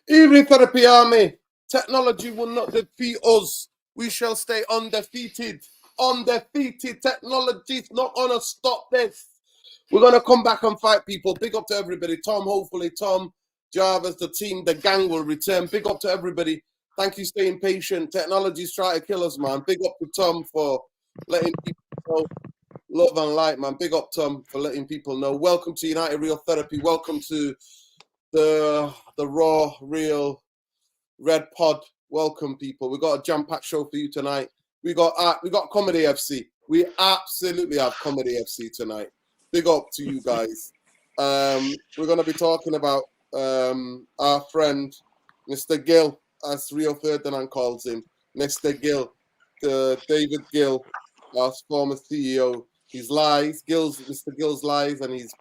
Evening Therapy Army. Technology will not defeat us. We shall stay undefeated. Undefeated. Technology's not going to stop this. We're going to come back and fight people. Big up to everybody. Tom, hopefully, Tom, Jarvis, the team, the gang will return. Big up to everybody. Thank you for staying patient. Technology's trying to kill us, man. Big up to Tom for letting people know love and light, man. Big up, Tom, for letting people know. Welcome to United Real Therapy. Welcome to the Raw Real Red Pod. Welcome, people. We got a jam-packed show for you tonight. We got Comedy FC. We absolutely have Comedy FC tonight. Big up to you guys. We're going to be talking about our friend, Mr. Gill, as Rio Ferdinand calls him. Mr. Gill, David Gill, our former CEO. His lies, Mr. Gill's lies, and his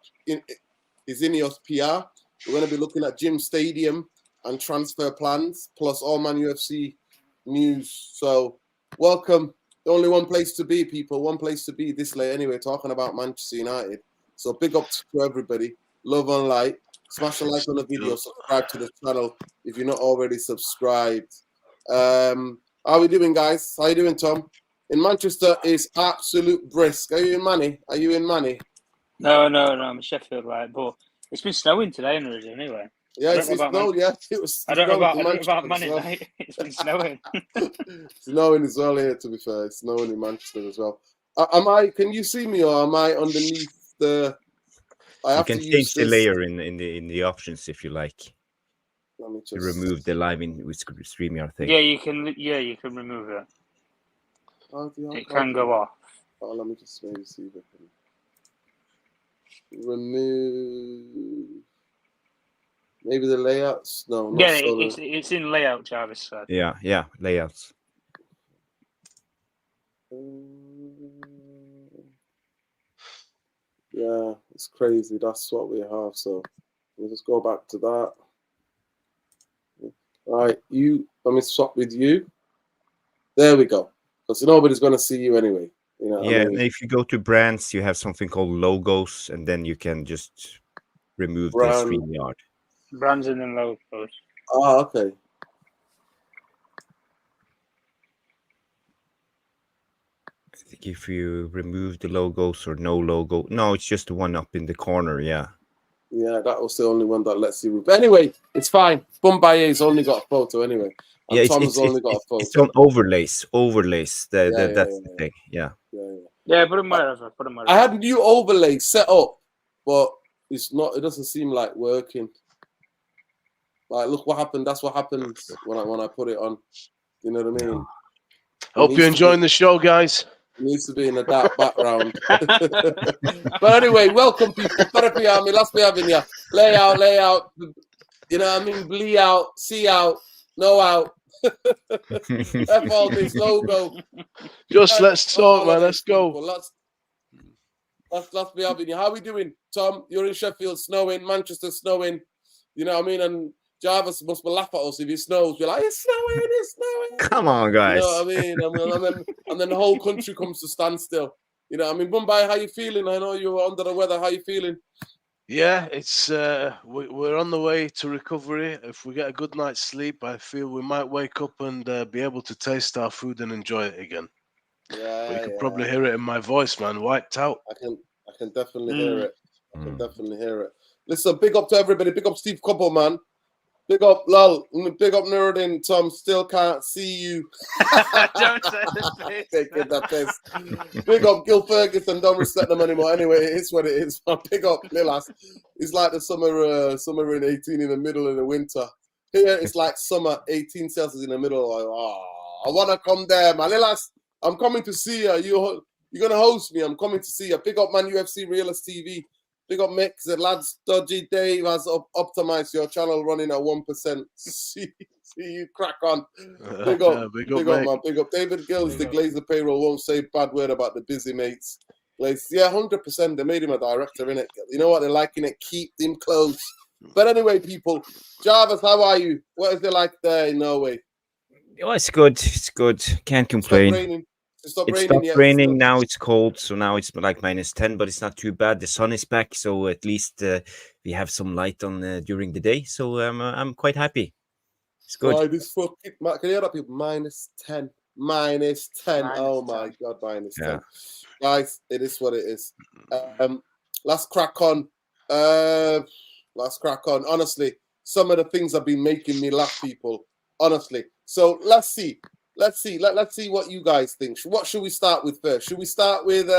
Ineos PR. We're going to be looking at Gym Stadium and transfer plans, plus All Man UFC news. So, welcome. Only one place to be, people. One place to be this late anyway, talking about Manchester United. So, big up to everybody. Love and light. Smash a like on the video. Subscribe to the channel if you're not already subscribed. How are we doing, guys? How you doing, Tom? In Manchester, it's absolute brisk. Are you in Manny? No, I'm in Sheffield, right? But it's been snowing today in Ridge anyway. Yeah, it's snowed, yeah. I don't know about Manny, mate. It's been snowing. It's snowing as well here, to be fair. It's snowing in Manchester as well. Can you see me, or am I underneath the... You can change the layer in the options if you like. Let me just... remove the live in with StreamYard thing. Yeah, you can remove it. It can go off. Oh, let me just maybe see if I can remove. Maybe the layouts. No, not it's in layout, Jarvis said. Yeah, layouts. Yeah, it's crazy. That's what we have. So we'll just go back to that. All right, let me swap with you. There we go. Because nobody's going to see you anyway. You know yeah, I mean? If you go to brands, you have something called logos, and then you can just remove the StreamYard. Brands and then logos. Oh, okay. I think if you remove the logos or no logo, no, it's just the one up in the corner. Yeah. Yeah, that was the only one that lets you. But anyway, it's fine. Bombayer's only got a photo anyway. And yeah, Tom's only got a photo. It's on overlays. That's the thing. Yeah. Yeah, put them wherever. I had new overlays set up, but it's not. It doesn't seem like working. Like, look what happened. That's what happens when I put it on. You know what I mean? Hope you're enjoying the show, guys. It needs to be in a dark background. But anyway, welcome, people. Therapy Army. Let's be having you. Layout. You know what I mean? Blee out, see out, no out. F all this logo. Just let's talk, man. Let's go. Let's be having you. How are we doing, Tom? You're in Sheffield, snowing. Manchester, snowing. You know what I mean? And Jarvis must be laugh at us if it snows. We're like, it's snowing. Come on, guys. You know what I mean? And then the whole country comes to standstill. You know what I mean? Mumbai, how you feeling? I know you were under the weather. How you feeling? Yeah, it's we're on the way to recovery. If we get a good night's sleep, I feel we might wake up and be able to taste our food and enjoy it again. Yeah, but you can probably hear it in my voice, man. Wiped out. I can definitely hear it. I can definitely hear it. Listen, big up to everybody. Big up Steve Couple, man. Big up Lal. Big up Nuruddin. Tom, still can't see you. Don't say the Taking that piss. Big up Gil Ferguson. Don't respect them anymore. Anyway, it's what it is. Big up Lilas. It's like the summer in 18 in the middle of the winter. Here it's like summer 18 Celsius in the middle. Like, I want to come there, man. Lilas, I'm coming to see you. You're going to host me. I'm coming to see you. Big up Man UFC Realist TV. Big up Mick, the lads, Dodgy Dave has optimized your channel running at 1%. See you crack on. Big up, big up, man. Big up. David Gill'S, the Glazer payroll won't say bad word about the busy mates. Yeah, 100%. They made him a director, innit? You know what? They're liking it. Keep him close. But anyway, people, Jarvis, how are you? What is it like there in Norway? Oh, it's good. It's good. Can't complain. It stopped raining now. It's cold, so now it's like -10, but it's not too bad. The sun is back, so at least we have some light on during the day. So I'm quite happy. It's good. Why this fucking... Can you hear that, people? -10. -10. Oh, my God, -10. Guys, it is what it is. Let's crack on. Honestly, some of the things have been making me laugh, people. Honestly. So let's see. Let's see what you guys think. What should we start with first? Should we start with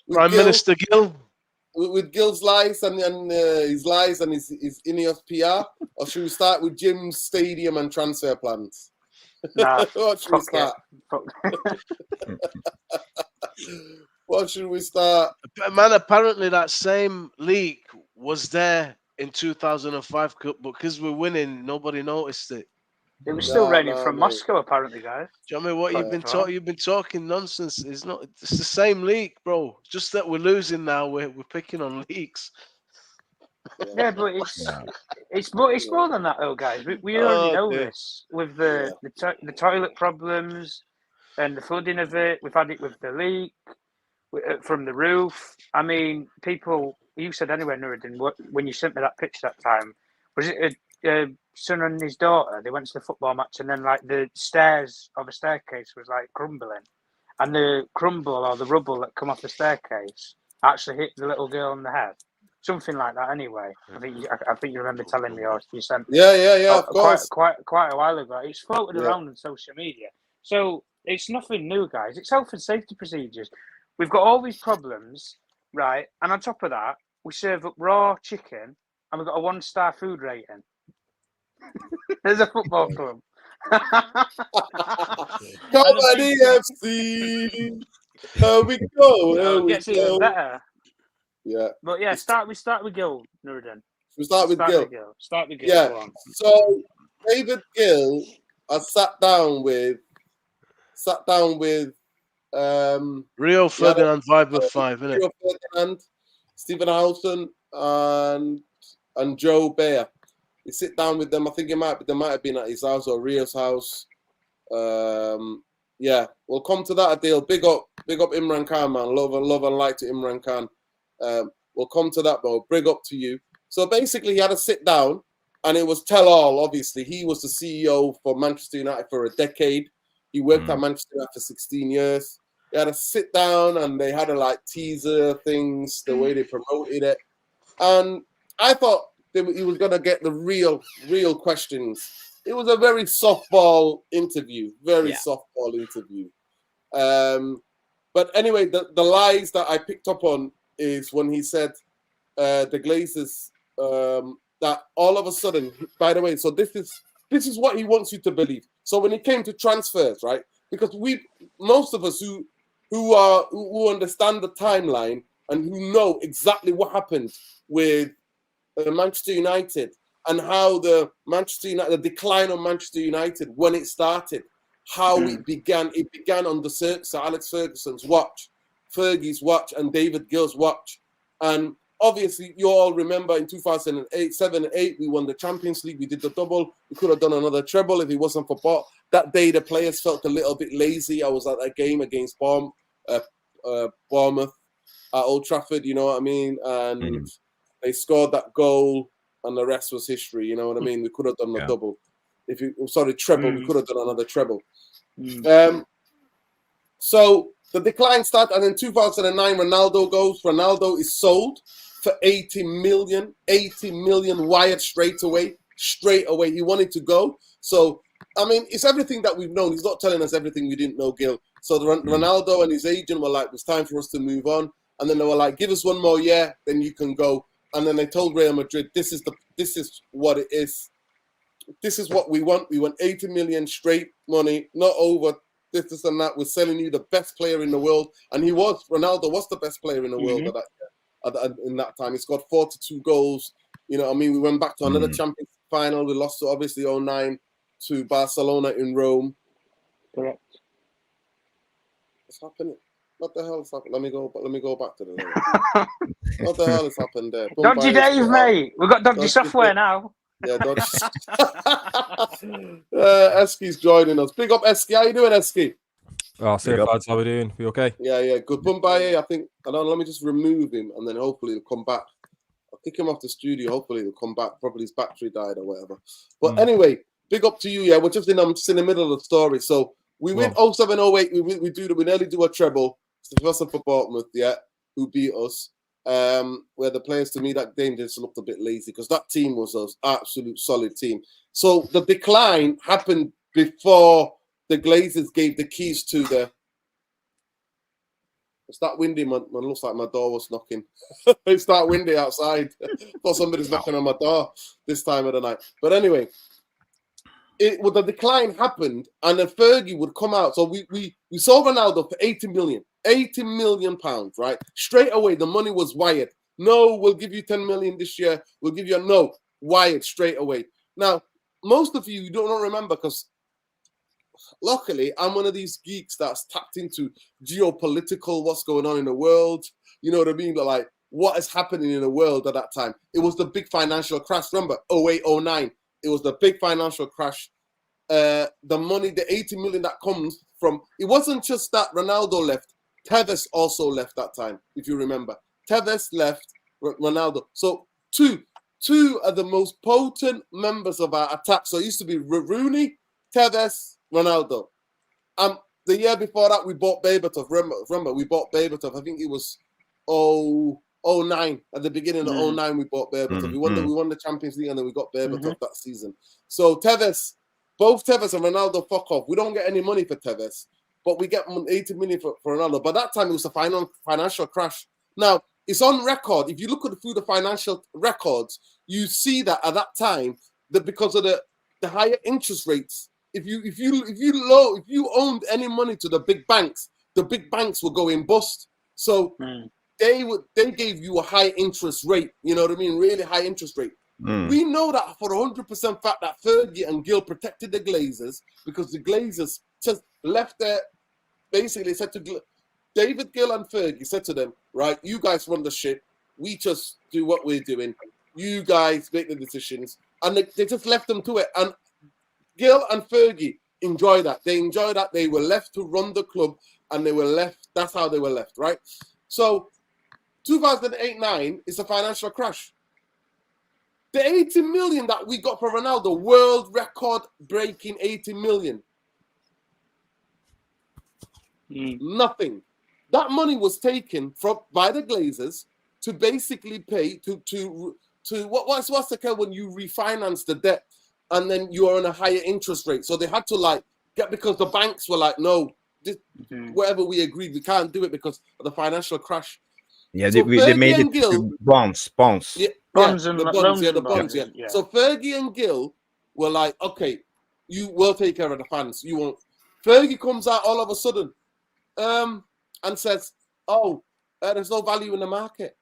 Prime Minister Gill? With Gill's lies and his lies and his Ineos PR, or should we start with Jim's stadium and transfer plans? Nah, What should we start? What should we start? Man, apparently that same leak was there in 2005 Cup, but because we're winning, nobody noticed it. It was still raining from Moscow, apparently, guys. Do you know what you've been talking? You've been talking nonsense. It's not. It's the same leak, bro. Just that we're losing now. We're picking on leaks. Yeah, but it's more than that, though, guys. We already know this with the toilet problems and the flooding of it. We've had it with the leak from the roof. I mean, people. You said anyway, Nuruddin, when you sent me that picture that time, was it a son and his daughter? They went to the football match, and then like the stairs of a staircase was like crumbling, and the crumble or the rubble that come off the staircase actually hit the little girl on the head. Something like that. Anyway, I think you remember telling me, or you sent. Yeah. Of course. Quite a while ago. It's floated around on social media, so it's nothing new, guys. It's health and safety procedures. We've got all these problems, right? And on top of that, we serve up raw chicken, and we've got a 1-star food rating. There's a football club. Come on, EFC. Here we go. It gets even better. Yeah. But yeah, start with Gill, Nuruddin. We start with Gill. Start with Gill. Yeah. So David Gill has sat down with Rio Ferdinand vibe of 5, isn't it? Rio Ferdinand, Stephen Houghton, and Joe Bayer. You sit down with them. I think they might have been at his house or Rio's house. Yeah, we'll come to that, Adil. Big up Imran Khan, man. Love and light to Imran Khan. We'll come to that, bro. Big up to you. So basically, he had a sit down, and it was tell all. Obviously, he was the CEO for Manchester United for a decade. He worked at Manchester United for 16 years. They had a sit down, and they had a teaser things, the way they promoted it, and I thought he was gonna get the real questions. It was a very softball interview, softball interview. But anyway, the lies that I picked up on is when he said the Glazers that all of a sudden, by the way, so this is what he wants you to believe. So when it came to transfers, right? Because most of us who understand the timeline and who know exactly what happened with Manchester United and how the decline of Manchester United when it started, how it began. It began under Sir Alex Ferguson's watch, Fergie's watch, and David Gill's watch. And obviously, you all remember in 2008, 7 and 8, we won the Champions League. We did the double. We could have done another treble if it wasn't for Bob. That day, the players felt a little bit lazy. I was at a game against Bournemouth at Old Trafford, you know what I mean? And they scored that goal, and the rest was history, you know what I mean? We could have done the double. Treble. We could have done another treble. So the decline started, and in 2009, Ronaldo goes. Ronaldo is sold for 80 million wired straight away. He wanted to go. So, I mean, it's everything that we've known. He's not telling us everything we didn't know, Gil. So Ronaldo and his agent were like, it's time for us to move on. And then they were like, give us one more year, then you can go. And then they told Real Madrid, this is what it is. This is what we want. We want 80 million straight money, not over this and that. We're selling you the best player in the world. And Ronaldo was the best player in the world in that time. He scored 42 goals. You know what I mean? We went back to another Champions final. We lost to, obviously, 2009 to Barcelona in Rome. Correct. What's happening? What the hell is happening? Let me go back to the What the hell has happened there? Dodgy Dave, mate. We've got dodgy software now. Yeah, dodgy. Eski's joining us. Big up, Eski. How you doing, Eski? Oh, see you, lads. How we doing? We okay? Yeah. Good. Bumbaye, I think. Let me just remove him, and then hopefully he'll come back. I'll kick him off the studio. Hopefully he'll come back. Probably his battery died or whatever. But anyway, big up to you. Yeah, I'm just in the middle of the story. So we win 07-08. We nearly do a treble. It's the first for Bournemouth, yeah, who beat us. Where the players, to me, that game just looked a bit lazy because that team was an absolute solid team. So the decline happened before the Glazers gave the keys to the. It's that windy, man. Looks like my door was knocking. It's that windy outside. Thought somebody's knocking on my door this time of the night. But anyway, the decline happened, and then Fergie would come out. So we saw Ronaldo for 80 million pounds, right? Straight away, the money was wired. No, we'll give you 10 million this year. We'll give you wired straight away. Now, most of you don't remember because luckily, I'm one of these geeks that's tapped into geopolitical, what's going on in the world. You know what I mean? Like, what is happening in the world at that time? It was the big financial crash. Remember, 08, 09. It was the big financial crash. The money, the 80 million that comes from, it wasn't just that Ronaldo left. Tevez also left that time, if you remember. Tevez left, Ronaldo. So two of the most potent members of our attack. So it used to be Rooney, Tevez, Ronaldo. The year before that, we bought Berbatov. Remember, we bought Berbatov. I think it was 09. At the beginning of 09, we bought Berbatov. We won the Champions League, and then we got Berbatov that season. So Tevez, both Tevez and Ronaldo, fuck off. We don't get any money for Tevez, but we get 80 million for Ronaldo. But that time, it was a financial crash. Now, it's on record. If you look through the financial records, you see that at that time, that because of the higher interest rates, if you owned any money to the big banks will go in bust. So they gave you a high interest rate. You know what I mean? Really high interest rate. We know that for 100% fact that Fergie and Gill protected the Glazers because the Glazers just left there. Basically said to David Gill and Fergie said to them, right, you guys run the ship. We just do what we're doing. You guys make the decisions. And they just left them to it. And Gill and Fergie enjoy that. They enjoy that. They were left to run the club and they were left. That's how they were left, right? So 2008-09 is a financial crash. The 80 million that we got for Ronaldo, world record breaking 80 million. Nothing. That money was taken by the Glazers to basically pay to what's the case when you refinance the debt and then you are on a higher interest rate. So they had to because the banks were like, no, whatever we agreed, we can't do it because of the financial crash. Yeah, so they made it Gill, bonds. Yeah, the bonds. Yeah. So Fergie and Gill were like, okay, you will take care of the fans. You won't. Fergie comes out all of a sudden, and says, "Oh, there's no value in the market.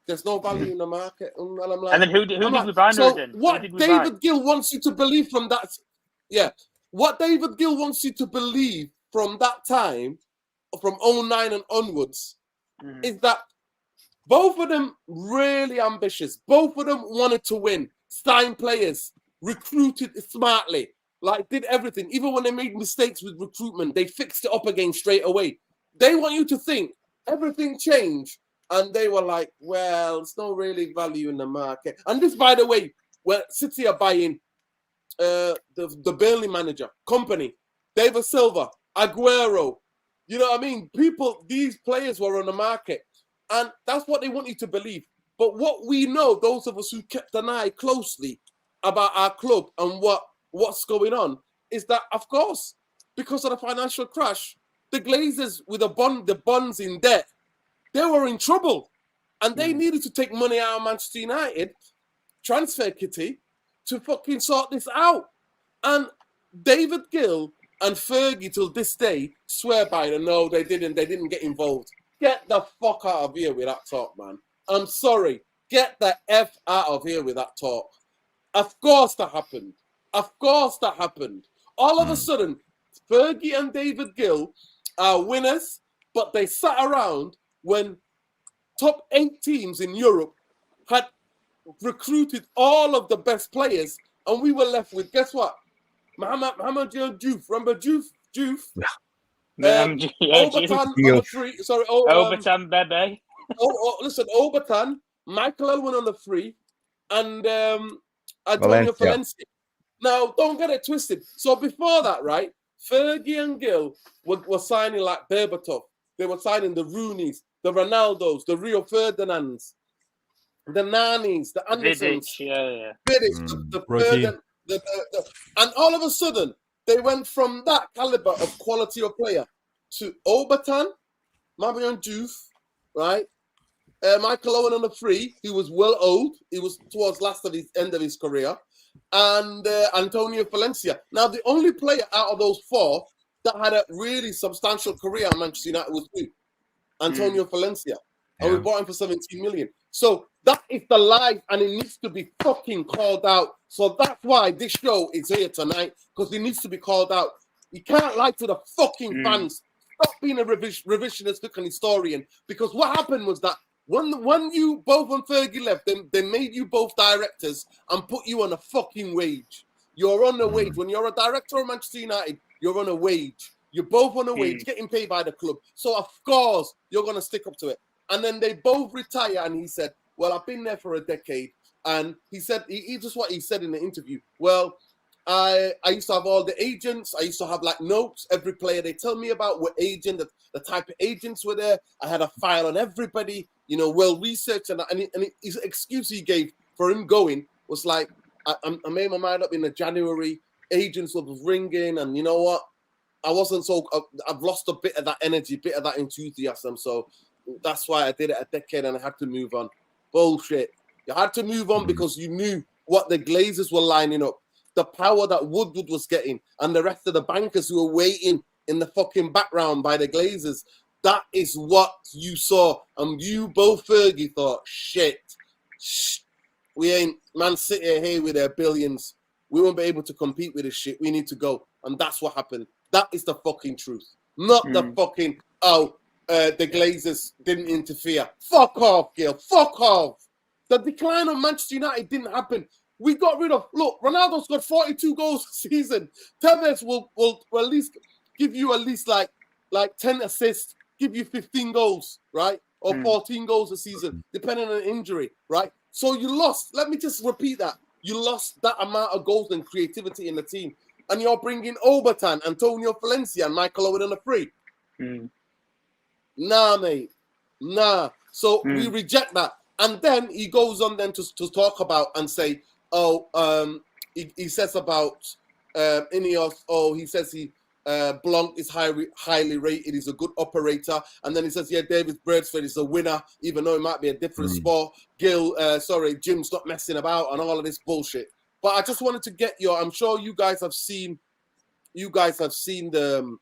There's no value in the market." And I'm like, and then who did we buy? So what David Gill wants you to believe from that, what David Gill wants you to believe from that time, from 09 and onwards, is that both of them really ambitious. Both of them wanted to win, sign players, recruited smartly, did everything. Even when they made mistakes with recruitment, they fixed it up again straight away. They want you to think everything changed. And they were like, well, it's not really value in the market. And this, by the way, when City are buying the Burnley manager, company, David Silva, Aguero, you know what I mean? These players were on the market. And that's what they want you to believe. But what we know, those of us who kept an eye closely about our club and what's going on, is that, of course, because of the financial crash, the Glazers with the bonds in debt, they were in trouble. And they needed to take money out of Manchester United, transfer kitty, to fucking sort this out. And David Gill and Fergie, till this day, swear by it. No, they didn't get involved. Get the fuck out of here with that talk, man. I'm sorry. Get the F out of here with that talk. Of course that happened. All of a sudden, Fergie and David Gill are winners, but they sat around when top 8 teams in Europe had recruited all of the best players, and we were left with, guess what? Mohamed Diouf. Remember Diouf? Obertan on the free. Sorry, Obertan Bebe. Listen, Obertan, Michael Elwin on the free, and Antonio Valencia. Now, don't get it twisted. So before that, right, Fergie and Gill were signing like Berbatov. They were signing the Rooneys, the Ronaldos, the Rio Ferdinands, the Nanis, the Andersons, Vidic, the Fergan, and all of a sudden, they went from that caliber of quality of player to Obertan, Marion Diouf, right? Michael Owen on the free, he was well old. He was towards end of his career. And Antonio Valencia. Now, the only player out of those four that had a really substantial career at Manchester United was who? Antonio Valencia. And we bought him for 17 million. So that is the life, and it needs to be fucking called out. So that's why this show is here tonight, because it needs to be called out. You can't lie to the fucking fans. Stop being a revisionist fucking historian, because what happened was that when you both and Fergie left, they made you both directors and put you on a fucking wage. You're on a wage. When you're a director of Manchester United, you're on a wage. You're both on a wage, getting paid by the club. So, of course, you're going to stick up to it. And then they both retire, and he said, well, I've been there for a decade. And he said, he just what he said in the interview. Well, I used to have all the agents. I used to have like notes. Every player they tell me about what agent, the type of agents were there. I had a file on everybody, well researched. And his excuse he gave for him going was like, I made my mind up in the January. Agents was ringing, and you know what? I wasn't I've lost a bit of that energy, bit of that enthusiasm. So that's why I did it a decade, and I had to move on. Bullshit. You had to move on because you knew what the Glazers were lining up. The power that Woodward was getting, and the rest of the bankers who were waiting in the fucking background by the Glazers. That is what you saw. And you both, Fergie, thought, shit, we ain't Man City here with their billions. We won't be able to compete with this shit. We need to go. And that's what happened. That is the fucking truth. Not the fucking, the Glazers didn't interfere. Fuck off, Gil. Fuck off. The decline of Manchester United didn't happen. We got rid of, look, Ronaldo's got 42 goals a season. Tevez will at least give you like 10 assists, give you 15 goals, right? Or 14 goals a season, depending on injury, right? So you lost, let me just repeat that. You lost that amount of goals and creativity in the team. And you're bringing Obertan, Antonio Valencia, and Michael Owen on the free. Nah, mate. Nah. So we reject that. And then he goes on then to talk about and say, he says about Ineos, he says Blanc is highly rated, he's a good operator. And then he says, yeah, David Brailsford is a winner, even though it might be a different sport. Jim's not messing about and all of this bullshit. But I just wanted to get I'm sure you guys have seen the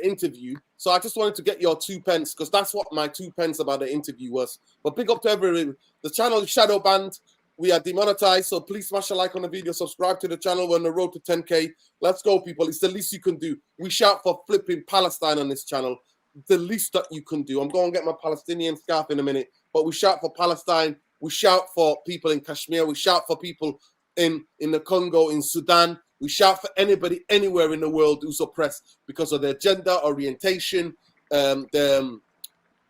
interview. So I just wanted to get your 2 pence, because that's what my 2 pence about the interview was. But big up to everyone. The channel is shadow banned. We are demonetized, so please smash a like on the video, subscribe to the channel. We're on the road to 10K. Let's go, people. It's the least you can do. We shout for flipping Palestine on this channel. The least that you can do. I'm going to get my Palestinian scarf in a minute, but we shout for Palestine. We shout for people in Kashmir. We shout for people in the Congo, in Sudan. We shout for anybody anywhere in the world who's oppressed because of their gender, orientation,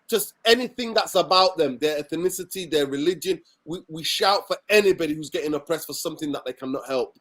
just anything that's about them, their ethnicity, their religion. We shout for anybody who's getting oppressed for something that they cannot help.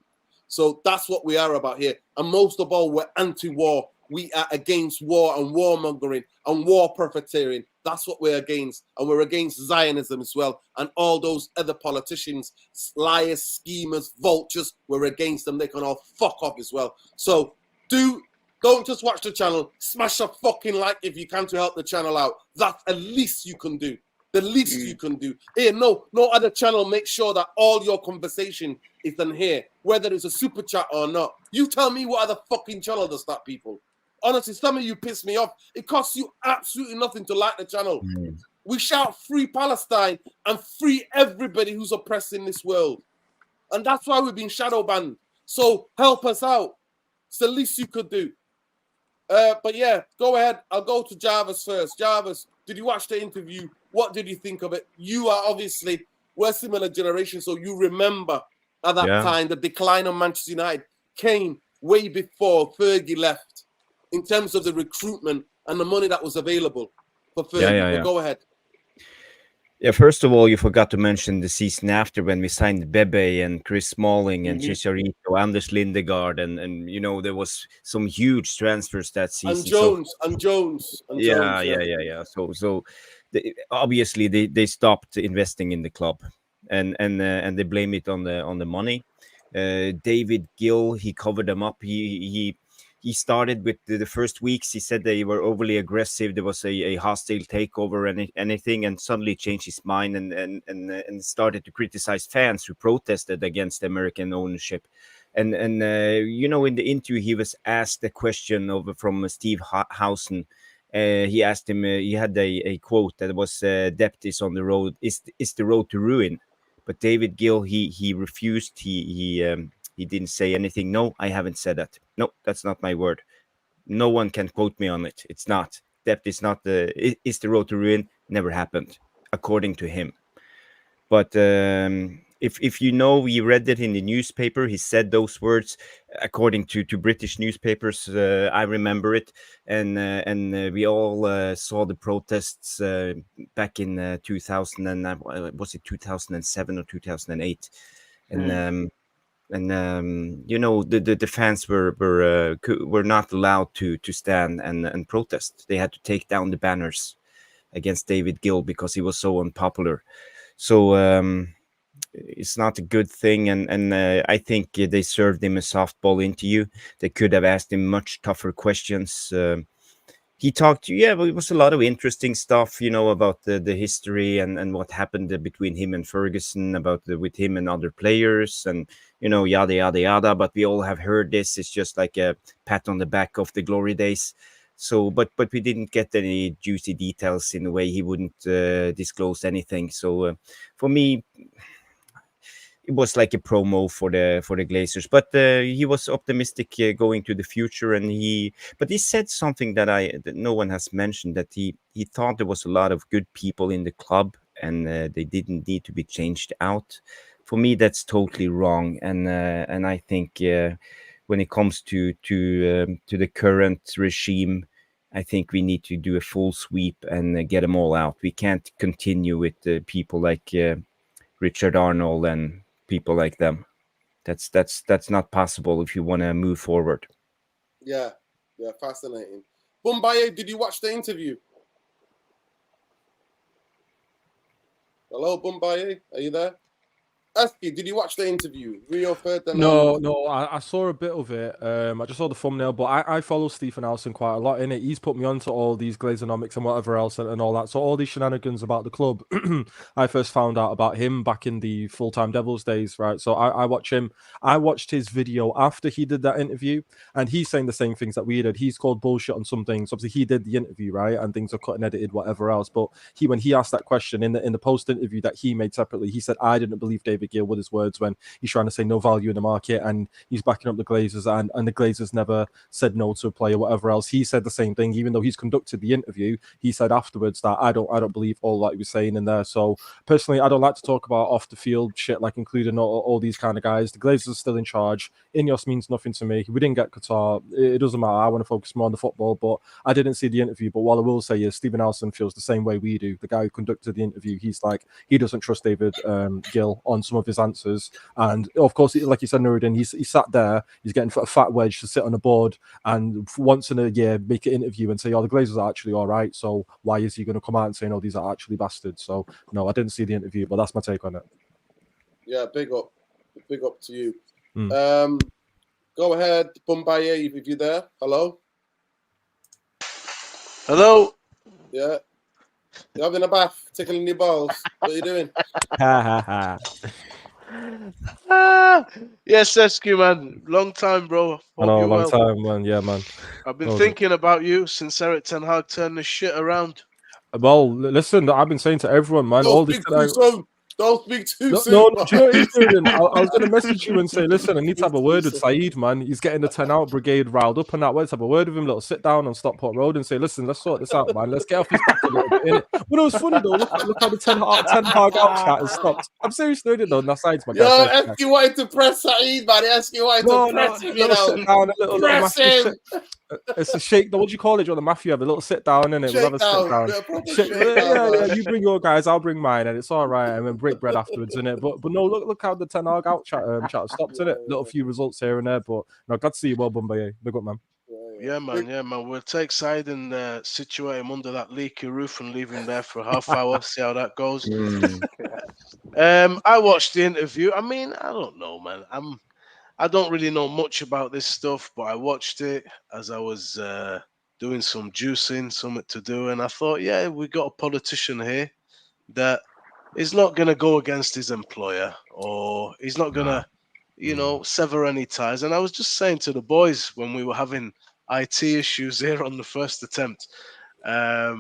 So that's what we are about here. And most of all, we're anti-war. We are against war and warmongering and war profiteering. That's what we're against. And we're against Zionism as well. And all those other politicians, liars, schemers, vultures, we're against them. They can all fuck off as well. So don't just watch the channel. Smash a fucking like if you can to help the channel out. That's the least you can do. The least you can do. Here, no other channel makes sure that all your conversation is done here, whether it's a super chat or not. You tell me what other fucking channel does that, people. Honestly, some of you piss me off. It costs you absolutely nothing to like the channel. We shout free Palestine and free everybody who's oppressed in this world. And that's why we've been shadow banned. So help us out. It's the least you could do. But yeah, go ahead. I'll go to Jarvis first. Jarvis, did you watch the interview? What did you think of it? You are obviously, we're similar generation, so you remember at that time the decline of Manchester United came way before Fergie left in terms of the recruitment and the money that was available for Fergie. Go ahead. Yeah, first of all, you forgot to mention the season after when we signed Bebe and Chris Smalling and Chicharito, Anders Lindegaard, and there was some huge transfers that season. And Jones. Yeah. So obviously they stopped investing in the club, and they blame it on the money. David Gill, he covered them up. He started with the first weeks. He said they were overly aggressive. There was a hostile takeover and anything, and suddenly changed his mind and started to criticize fans who protested against American ownership. And in the interview, he was asked a question from Steve Housen. He asked him. He had a quote that was, "Depth is on the road. Is the road to ruin." But David Gill, he refused. He didn't say anything. No, I haven't said that. No, that's not my word. No one can quote me on it. It's not. Depth is not is the road to ruin. Never happened, according to him. But if you read it in the newspaper, he said those words according to British newspapers. I remember it, and we all saw the protests back in 2000 and was it 2007 or 2008, and the fans were not allowed to stand and protest. They had to take down the banners against David Gill because he was so unpopular. So it's not a good thing, and I think they served him a softball interview. They could have asked him much tougher questions. He talked, but it was a lot of interesting stuff, about the history and what happened between him and Ferguson, with him and other players, and yada yada yada. But we all have heard this. It's just like a pat on the back of the glory days. So, but we didn't get any juicy details in a way. He wouldn't disclose anything. So, for me, it was like a promo for the Glazers. But he was optimistic going to the future, and he said something that no one has mentioned, that he thought there was a lot of good people in the club, and they didn't need to be changed out. For me, that's totally wrong, and I think. When it comes to the current regime, I think we need to do a full sweep and get them all out. We can't continue with people like Richard Arnold and people like them. That's not possible if you want to move forward. Yeah, fascinating. Bumbaye, did you watch the interview? Hello, Bumbaye, are you there? Esky, did you watch the interview? Rio Ferdinand? No, I saw a bit of it. I just saw the thumbnail, but I follow Stephen Housen quite a lot in it. He's put me onto all these Glazonomics and whatever else and all that. So all these shenanigans about the club, I first found out about him back in the full-time Devils days, right? So I watch him. I watched his video after he did that interview, and he's saying the same things that we did. He's called bullshit on some things. Obviously, he did the interview, right? And things are cut and edited, whatever else. But when he asked that question in the post-interview that he made separately, he said, I didn't believe David Gill with his words when he's trying to say no value in the market, and he's backing up the Glazers, and the Glazers never said no to a player, whatever else. He said the same thing, even though he's conducted the interview. He said afterwards that I don't believe all that he was saying in there. So personally, I don't like to talk about off the field shit, like including all these kind of guys. The Glazers are still in charge. Ineos means nothing to me. We didn't get Qatar. It doesn't matter. I want to focus more on the football, but I didn't see the interview. But what I will say is Stephen Housen feels the same way we do. The guy who conducted the interview, he's like, he doesn't trust David Gill on some of his answers. And of course, like you said, Nuruddin, he sat there, he's getting a fat wedge to sit on a board and once in a year make an interview and say, oh, the Glazers are actually all right. So why is he going to come out and say, no, these are actually bastards? So no, I didn't see the interview, but that's my take on it. Yeah, big up to you. Go ahead, Bumbaye, if you're there. Hello. Yeah. You're having a bath, tickling your balls. What are you doing? Yes, Esky, man. Long time, bro. Long time, man. Yeah, man. I've been thinking about you since Eric Ten Hag turned this shit around. Well, listen, I've been saying to everyone, man, all this time. Don't speak too soon. No, do you know what he's doing? I was going to message you and say, listen, I need to have a word with Saeed, man. He's getting the 10-out brigade riled up and that. Let's have a word with him, little sit down on Stockport Road and say, listen, let's sort this out, man. Let's get off his back a little bit, innit? But it was funny, though. Look how the 10 Hag out chat has stopped. I'm seriously doing it, though. That's Saeed's my guy. Yo, Esky wanted to press Saeed, man. Esky wanted to press him, you know. Press him. It's a shake. What do you call it, John? The mafia have a little sit down, innit? We'll have a sit down. Yeah, proper Shake- shakedown, yeah. man. You bring your guys, I'll bring mine, and it's all right. And then break bread afterwards, innit? But no, look how the Ten Hag out chat stopped, innit? Little few results here and there, but no, glad to see you. Well done, by big up, man. Yeah, man. We'll take side and situate him under that leaky roof and leave him there for a half hour. See how that goes. I watched the interview. I mean, I don't know, man. I don't really know much about this stuff, but I watched it as I was doing some juicing, something to do, and I thought, yeah, we got a politician here that is not going to go against his employer, or he's not going to, sever any ties. And I was just saying to the boys when we were having IT issues here on the first attempt, that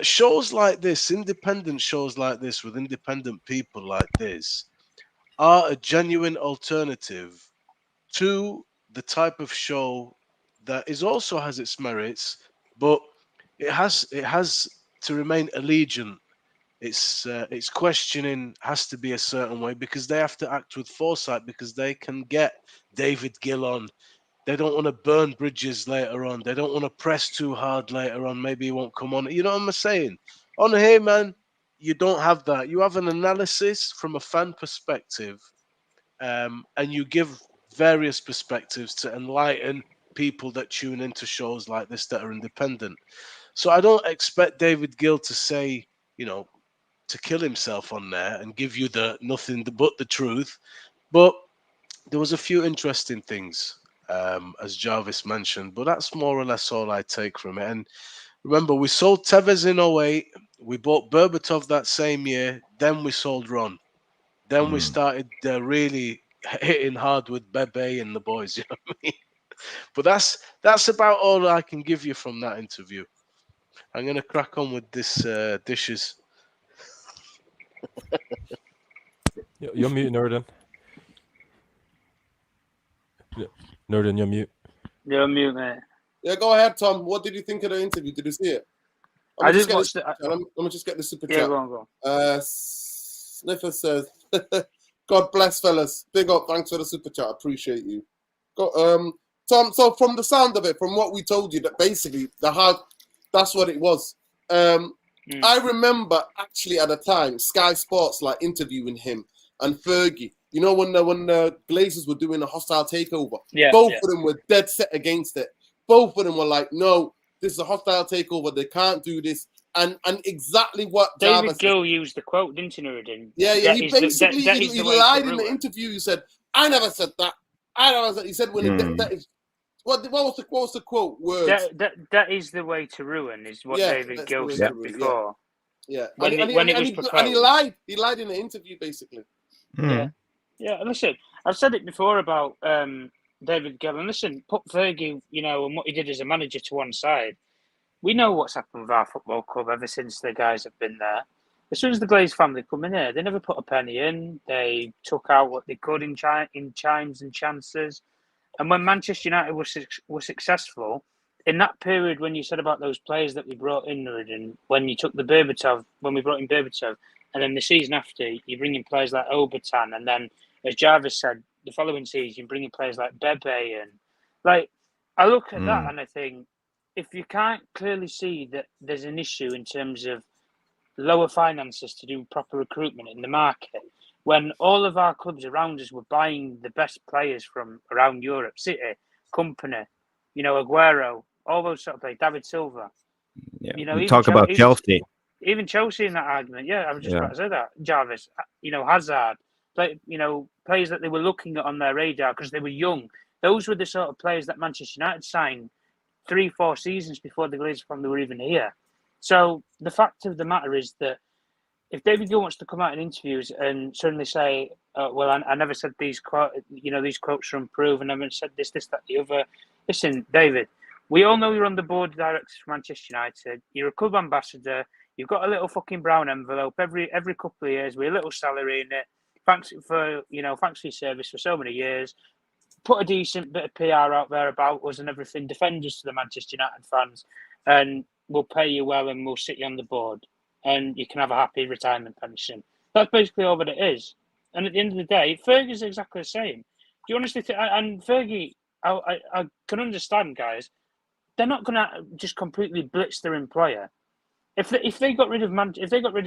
shows like this, independent shows like this with independent people like this, are a genuine alternative to the type of show that is also has its merits, but it has to remain allegiant. Its questioning has to be a certain way because they have to act with foresight because they can get David Gill on. They don't want to burn bridges later on. They don't want to press too hard later on. Maybe he won't come on. You know what I'm saying? On here, man, you don't have that. You have an analysis from a fan perspective, and you give various perspectives to enlighten people that tune into shows like this that are independent. So I don't expect David Gill to say, to kill himself on there and give you the nothing but the truth. But there was a few interesting things, as Jarvis mentioned, but that's more or less all I take from it. And remember, we sold Tevez in 08, we bought Berbatov that same year, then we sold Ron. Then we started really hitting hard with Bebe and the boys, you know what I mean? But that's about all I can give you from that interview. I'm going to crack on with this dishes. You're mute, Norden. Norden, you're mute. You're mute, mate. Yeah, go ahead, Tom. What did you think of the interview? Did you see it? I didn't watch it. Let me just get the super Yeah, chat. go on. Sniffer says, God bless, fellas. Big up. Thanks for the super chat. Appreciate you. Tom, so from the sound of it, from what we told you, that basically that's what it was. I remember actually at the time, Sky Sports interviewing him and Fergie. You know, when the Glazers were doing a hostile takeover, both of them were dead set against it. Both of them were like, no, this is a hostile takeover. They can't do this. And exactly what David Gill used the quote, didn't he, Nuruddin? Yeah, he basically he lied in the interview. He said, I never said that. He said that is what was the quote words? That is the way to ruin, is what David Gill said before. Yeah. When it was proposed. And he lied. He lied in the interview, basically. Yeah. Listen, I've said it before about David Gill. And listen, put Fergie, and what he did as a manager to one side. We know what's happened with our football club ever since the guys have been there. As soon as the Glaze family come in here, they never put a penny in. They took out what they could in chimes and chances. And when Manchester United was successful, in that period when you said about those players that we brought in, and when you took when we brought in Berbatov, and then the season after, you bring in players like Obertan, and then, as Jarvis said, the following season, you bring in players like Bebe. And, I look at that and I think, if you can't clearly see that there's an issue in terms of lower finances to do proper recruitment in the market, when all of our clubs around us were buying the best players from around Europe, City, Company, Aguero, all those sort of players, David Silva. Yeah, we talk about Chelsea. Even Chelsea in that argument, I was just about to say that. Jarvis, Hazard, players that they were looking at on their radar because they were young. Those were the sort of players that Manchester United signed 3-4 seasons before the Glazers family were even here. So the fact of the matter is that if David Gill wants to come out in interviews and suddenly say, "Well, I never said these quotes are unproven. I never said this, that, the other." Listen, David, we all know you're on the board of directors for Manchester United. You're a club ambassador. You've got a little fucking brown envelope every couple of years with a little salary in it. Thanks for your service for so many years. Put a decent bit of PR out there about us and everything. Defend us to the Manchester United fans, and we'll pay you well, and we'll sit you on the board, and you can have a happy retirement pension. That's basically all that it is. And at the end of the day, Fergie's exactly the same. Do you honestly think? And Fergie, I can understand, guys. They're not going to just completely blitz their employer. If they got rid of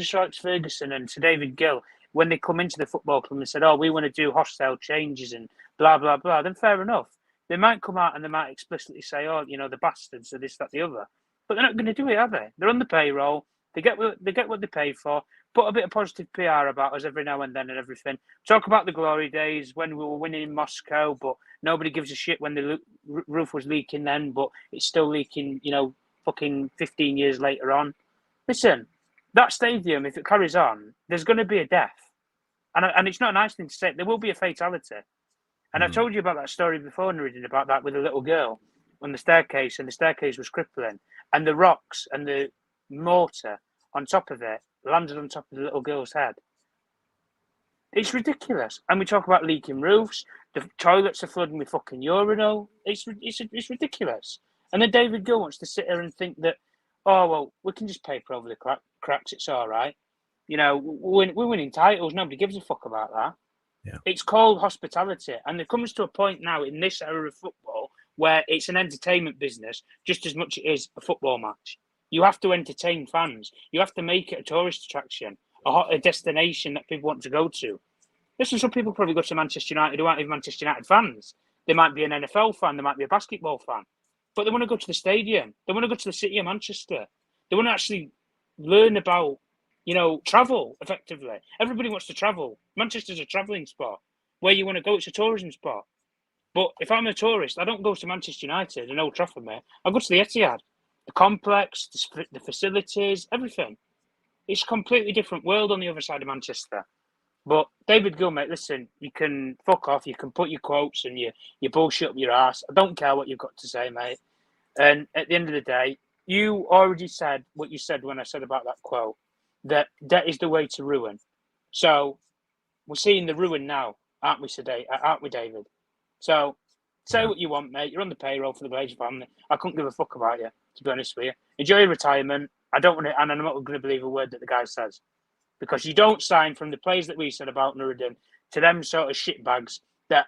Sir Alex Ferguson and Sir David Gill when they come into the football club and said, "Oh, we want to do hostile changes and blah blah blah," then fair enough. They might come out and they might explicitly say, "Oh, the bastards," or this, that, the other. But they're not going to do it, are they? They're on the payroll. They get what they pay for. Put a bit of positive PR about us every now and then and everything. Talk about the glory days when we were winning in Moscow, but nobody gives a shit when the roof was leaking then, but it's still leaking, fucking 15 years later on. Listen, that stadium, if it carries on, there's going to be a death. And it's not a nice thing to say. There will be a fatality. And I've told you about that story before, Nuruddin, about that with a little girl on the staircase, and the staircase was crippling. And the rocks and the mortar on top of it landed on top of the little girl's head. It's ridiculous. And we talk about leaking roofs. The toilets are flooding with fucking urinal. It's ridiculous. And then David Gill wants to sit here and think that, oh, well, we can just paper over the cracks. It's all right. We're winning titles. Nobody gives a fuck about that. Yeah. It's called hospitality. And it comes to a point now in this era of football where it's an entertainment business just as much as it is a football match. You have to entertain fans. You have to make it a tourist attraction, a destination that people want to go to. Listen, some people probably go to Manchester United who aren't even Manchester United fans. They might be an NFL fan. They might be a basketball fan. But they want to go to the stadium. They want to go to the city of Manchester. They want to actually learn about, travel effectively. Everybody wants to travel. Manchester's a travelling spot. Where you want to go, it's a tourism spot. But if I'm a tourist, I don't go to Manchester United and Old Trafford, mate. I go to the Etihad. The complex, the facilities, everything. It's a completely different world on the other side of Manchester. But David Gill, mate, listen, you can fuck off. You can put your quotes and your bullshit up your ass. I don't care what you've got to say, mate. And at the end of the day, you already said what you said when I said about that quote, that debt is the way to ruin. So we're seeing the ruin now, aren't we, David? So say what you want, mate. You're on the payroll for the Glazer family. I couldn't give a fuck about you, to be honest with you. Enjoy your retirement. I don't want to, and I'm not going to believe a word that the guy says. Because you don't sign from the players that we said about Nuruddin to them sort of shitbags that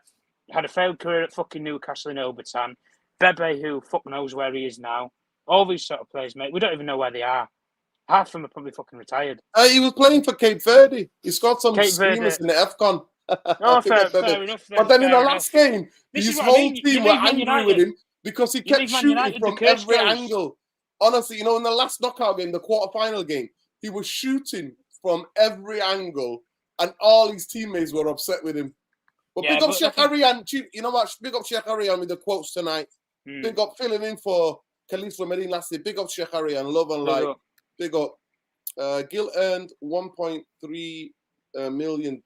had a failed career at fucking Newcastle in Overton, Bebe, who fuck knows where he is now. All these sort of players, mate, we don't even know where they are. Half of them are probably fucking retired. He was playing for Cape Verde. He scored some screamers in the AFCON. Oh, fair enough. But then in the last game, his whole team were angry with him because he kept shooting from every angle. Honestly, in the last knockout game, the quarter-final game, he was shooting from every angle, and all his teammates were upset with him. But big up Shaqarian. You know what? Big up Shaqarian with the quotes tonight. Big up filling in for Khalifa Medine last year. Big up Shaqarian. Love and light. Big up. Gil earned 1.3 million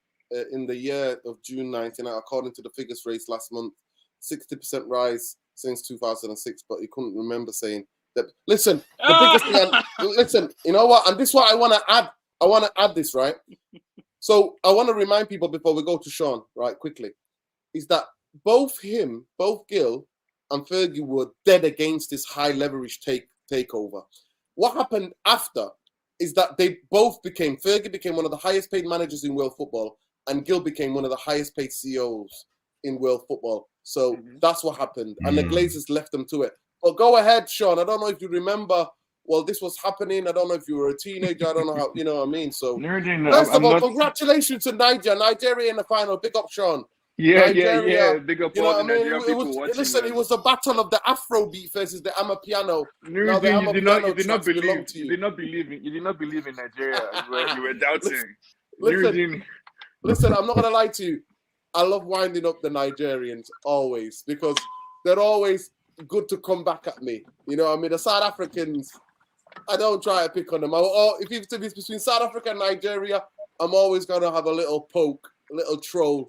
in the year of June 19, according to the figures raised last month. 60% rise since 2006, but he couldn't remember saying that. Listen, the biggest thing. Listen, you know what? And this is what I want to add. I want to add this, right? So I want to remind people before we go to Sean, right, quickly, is that both Gil and Fergie were dead against this high leverage takeover. What happened after is that they both Fergie became one of the highest paid managers in world football, and Gil became one of the highest paid CEOs in world football. So that's what happened. And the Glazers left them to it. But go ahead, Sean. I don't know if you remember. Well, this was happening. I don't know if you were a teenager. I don't know how, you know what I mean? So, first of all, congratulations to Nigeria in the final. Big up, Sean. Yeah. Big up all the Nigerian people watching. Listen, it was the battle of the Afrobeat versus the Amapiano. Nuruddin, you did not believe in Nigeria. You were doubting. Listen, I'm not going to lie to you. I love winding up the Nigerians always because they're always good to come back at me. You know what I mean? The South Africans, I don't try to pick on them. If it's between South Africa and Nigeria, I'm always going to have a little poke, a little troll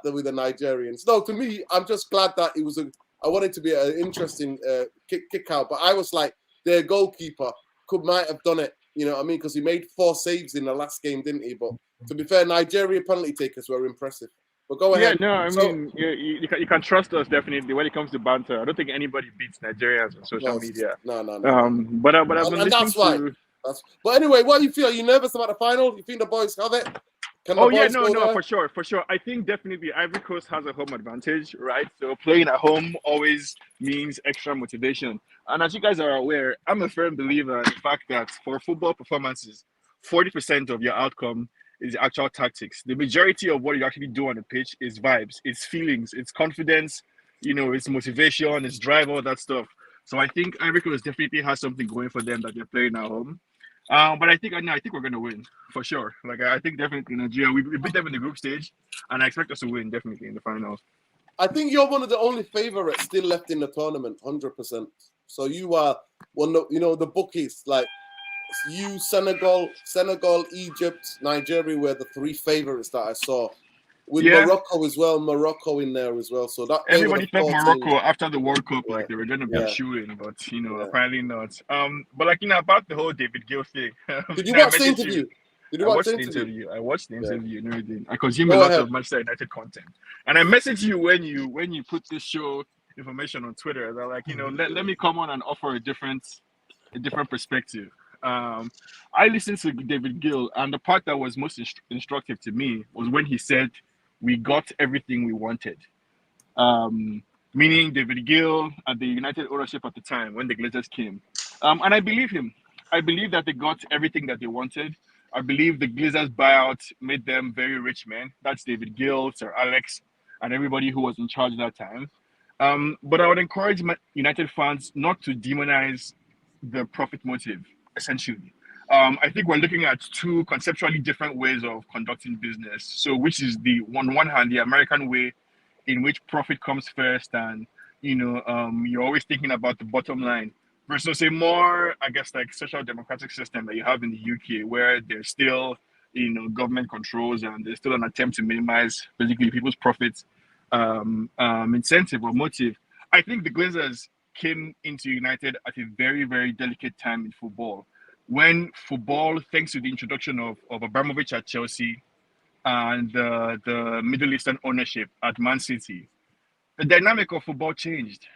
with the Nigerians. No, to me, I'm just glad that I wanted to be an interesting kick out, but I was like, their goalkeeper might have done it. You know what I mean? Because he made 4 saves in the last game, didn't he? But to be fair, Nigeria penalty takers were impressive. But go ahead. Yeah, no, I mean, you can trust us definitely when it comes to banter. I don't think anybody beats Nigerians on social media. No. But I've been and that's why. But anyway, what do you feel? Are you nervous about the final? You think the boys have it? Can the Oh yeah, boys no, go no, there? for sure. I think definitely Ivory Coast has a home advantage, right? So playing at home always means extra motivation. And as you guys are aware, I'm a firm believer in the fact that for football performances, 40% of your outcome is actual tactics. The majority of what you actually do on the pitch is vibes, it's feelings, it's confidence, it's motivation, it's drive, all that stuff. So I think Ivory Coast definitely has something going for them that they're playing at home. But I think we're gonna win for sure. Like I think definitely Nigeria. We beat them in the group stage, and I expect us to win definitely in the finals. I think you're one of the only favorites still left in the tournament, 100%. So you are one of, the bookies, like you, Senegal, Egypt, Nigeria were the three favorites that I saw. With Yeah, Morocco as well, Morocco in there as well. So that they were the everybody thought four teams. Morocco after the World Cup Yeah, like they were gonna be yeah, shooting, but yeah. apparently not. But like about the whole David Gill thing. Did you I watch the messaged interview? you. Did you I watch watched the the interview? interview. I watched the Yeah. interview and everything. I consume a Go lot ahead. of Manchester United content, and I messaged you when you put this show information on Twitter. They're like, let me come on and offer a different perspective. Um, I listened to David Gill, and the part that was most instructive to me was when he said, "We got everything we wanted." Meaning David Gill at the United ownership at the time when the Glazers came. And I believe him. I believe that they got everything that they wanted. I believe the Glazers buyout made them very rich men. That's David Gill, Sir Alex, and everybody who was in charge that time. But I would encourage United fans not to demonize the profit motive, essentially. I think we're looking at two conceptually different ways of conducting business. So, which is on one hand, the American way, in which profit comes first, and you're always thinking about the bottom line, versus a more, I guess, like social democratic system that you have in the UK, where there's still government controls and there's still an attempt to minimize basically people's profits, incentive or motive. I think the Glazers came into United at a very, very delicate time in football, when football, thanks to the introduction of Abramovich at Chelsea and the Middle Eastern ownership at Man City, the dynamic of football changed.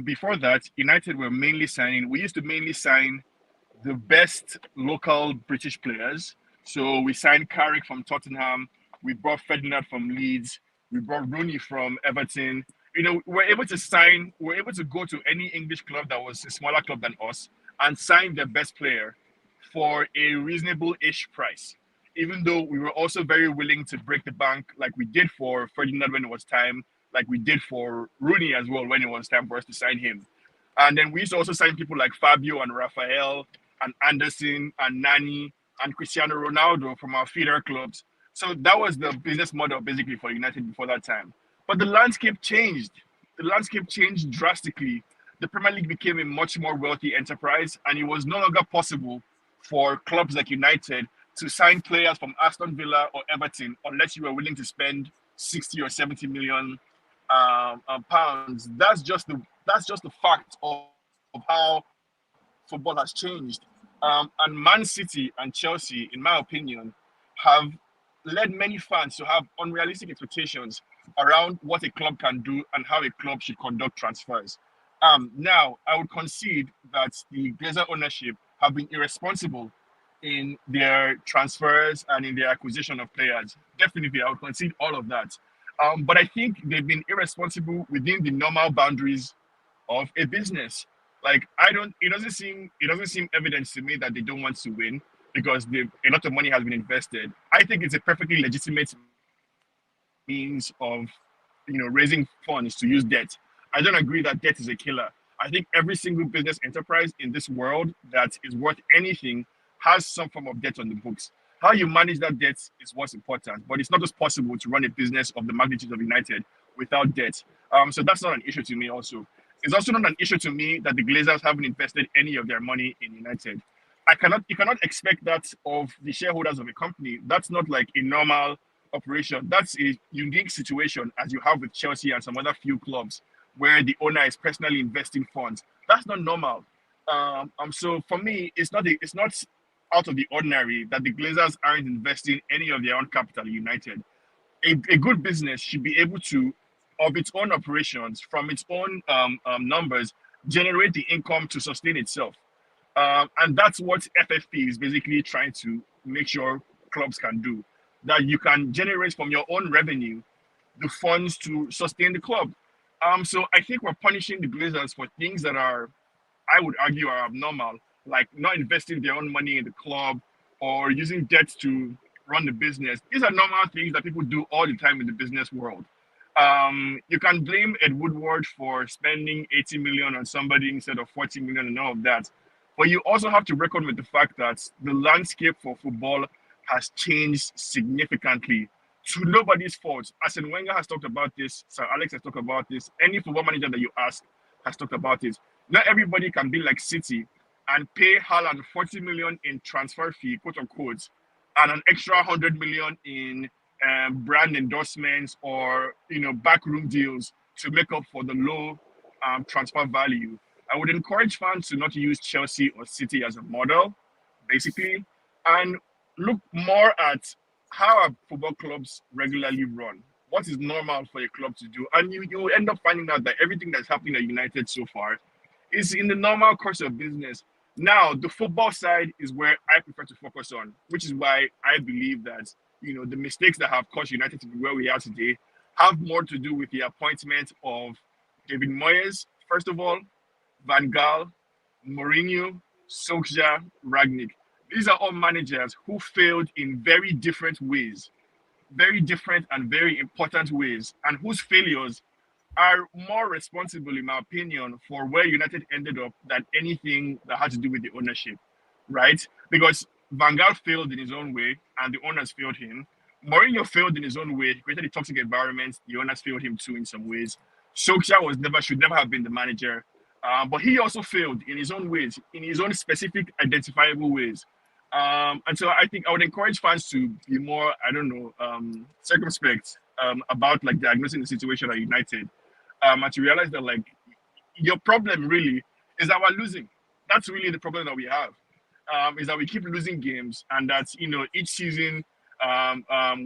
Before that, United were mainly signing. We used to mainly sign the best local British players. So we signed Carrick from Tottenham. We brought Ferdinand from Leeds. We brought Rooney from Everton. We're able to sign. We're able to go to any English club that was a smaller club than us and sign their best player for a reasonable-ish price. Even though we were also very willing to break the bank, like we did for Ferdinand when it was time, like we did for Rooney as well when it was time for us to sign him. And then we used to also sign people like Fabio and Rafael and Anderson and Nani and Cristiano Ronaldo from our feeder clubs. So that was the business model basically for United before that time. But the landscape changed. The landscape changed drastically. The Premier League became a much more wealthy enterprise, and it was no longer possible for clubs like United to sign players from Aston Villa or Everton unless you were willing to spend 60 or 70 million pounds. That's just the fact of how football has changed. And Man City and Chelsea, in my opinion, have led many fans to have unrealistic expectations around what a club can do and how a club should conduct transfers. Now, I would concede that the Glazer ownership have been irresponsible in their transfers and in their acquisition of players. Definitely, I would concede all of that. But I think they've been irresponsible within the normal boundaries of a business. Like it doesn't seem evident to me that they don't want to win because a lot of money has been invested. I think it's a perfectly legitimate means of raising funds to use debt. I don't agree that debt is a killer. I think every single business enterprise in this world that is worth anything has some form of debt on the books. How you manage that debt is what's important, but it's not just possible to run a business of the magnitude of United without debt. So that's not an issue to me. Also, it's also not an issue to me that the Glazers haven't invested any of their money in United. You cannot expect that of the shareholders of a company. That's not like a normal operation. That's a unique situation as you have with Chelsea and some other few clubs where the owner is personally investing funds. That's not normal. So for me, it's not out of the ordinary that the Glazers aren't investing any of their own capital in United. A good business should be able to, of its own operations, from its own numbers, generate the income to sustain itself. And that's what FFP is basically trying to make sure clubs can do. that you can generate from your own revenue the funds to sustain the club. So I think we're punishing the Glazers for things that are, I would argue, are abnormal, like not investing their own money in the club or using debt to run the business. These are normal things that people do all the time in the business world. You can blame Ed Woodward for spending 80 million on somebody instead of 40 million and all of that. But you also have to reckon with the fact that the landscape for football has changed significantly to nobody's fault. Arsene Wenger has talked about this, Sir Alex has talked about this, any football manager that you ask has talked about it. Not everybody can be like City and pay Haaland 40 million in transfer fee, quote unquote, and an extra 100 million in brand endorsements or backroom deals to make up for the low transfer value. I would encourage fans to not use Chelsea or City as a model, basically, and look more at how are football clubs regularly run. What is normal for a club to do? And you end up finding out that everything that's happening at United so far is in the normal course of business. Now, the football side is where I prefer to focus on, which is why I believe that the mistakes that have caused United to be where we are today have more to do with the appointment of David Moyes, first of all, Van Gaal, Mourinho, Solskjaer, Rangnick. These are all managers who failed in very different ways, very different and very important ways, and whose failures are more responsible, in my opinion, for where United ended up than anything that had to do with the ownership, right? Because Van Gaal failed in his own way, and the owners failed him. Mourinho failed in his own way, created a toxic environment. The owners failed him too in some ways. Solskjaer should never have been the manager, but he also failed in his own ways, in his own specific, identifiable ways. And so I think I would encourage fans to be more, circumspect about diagnosing the situation at United, and to realize that your problem really is that we're losing. That's really the problem that we have, is that we keep losing games, and that each season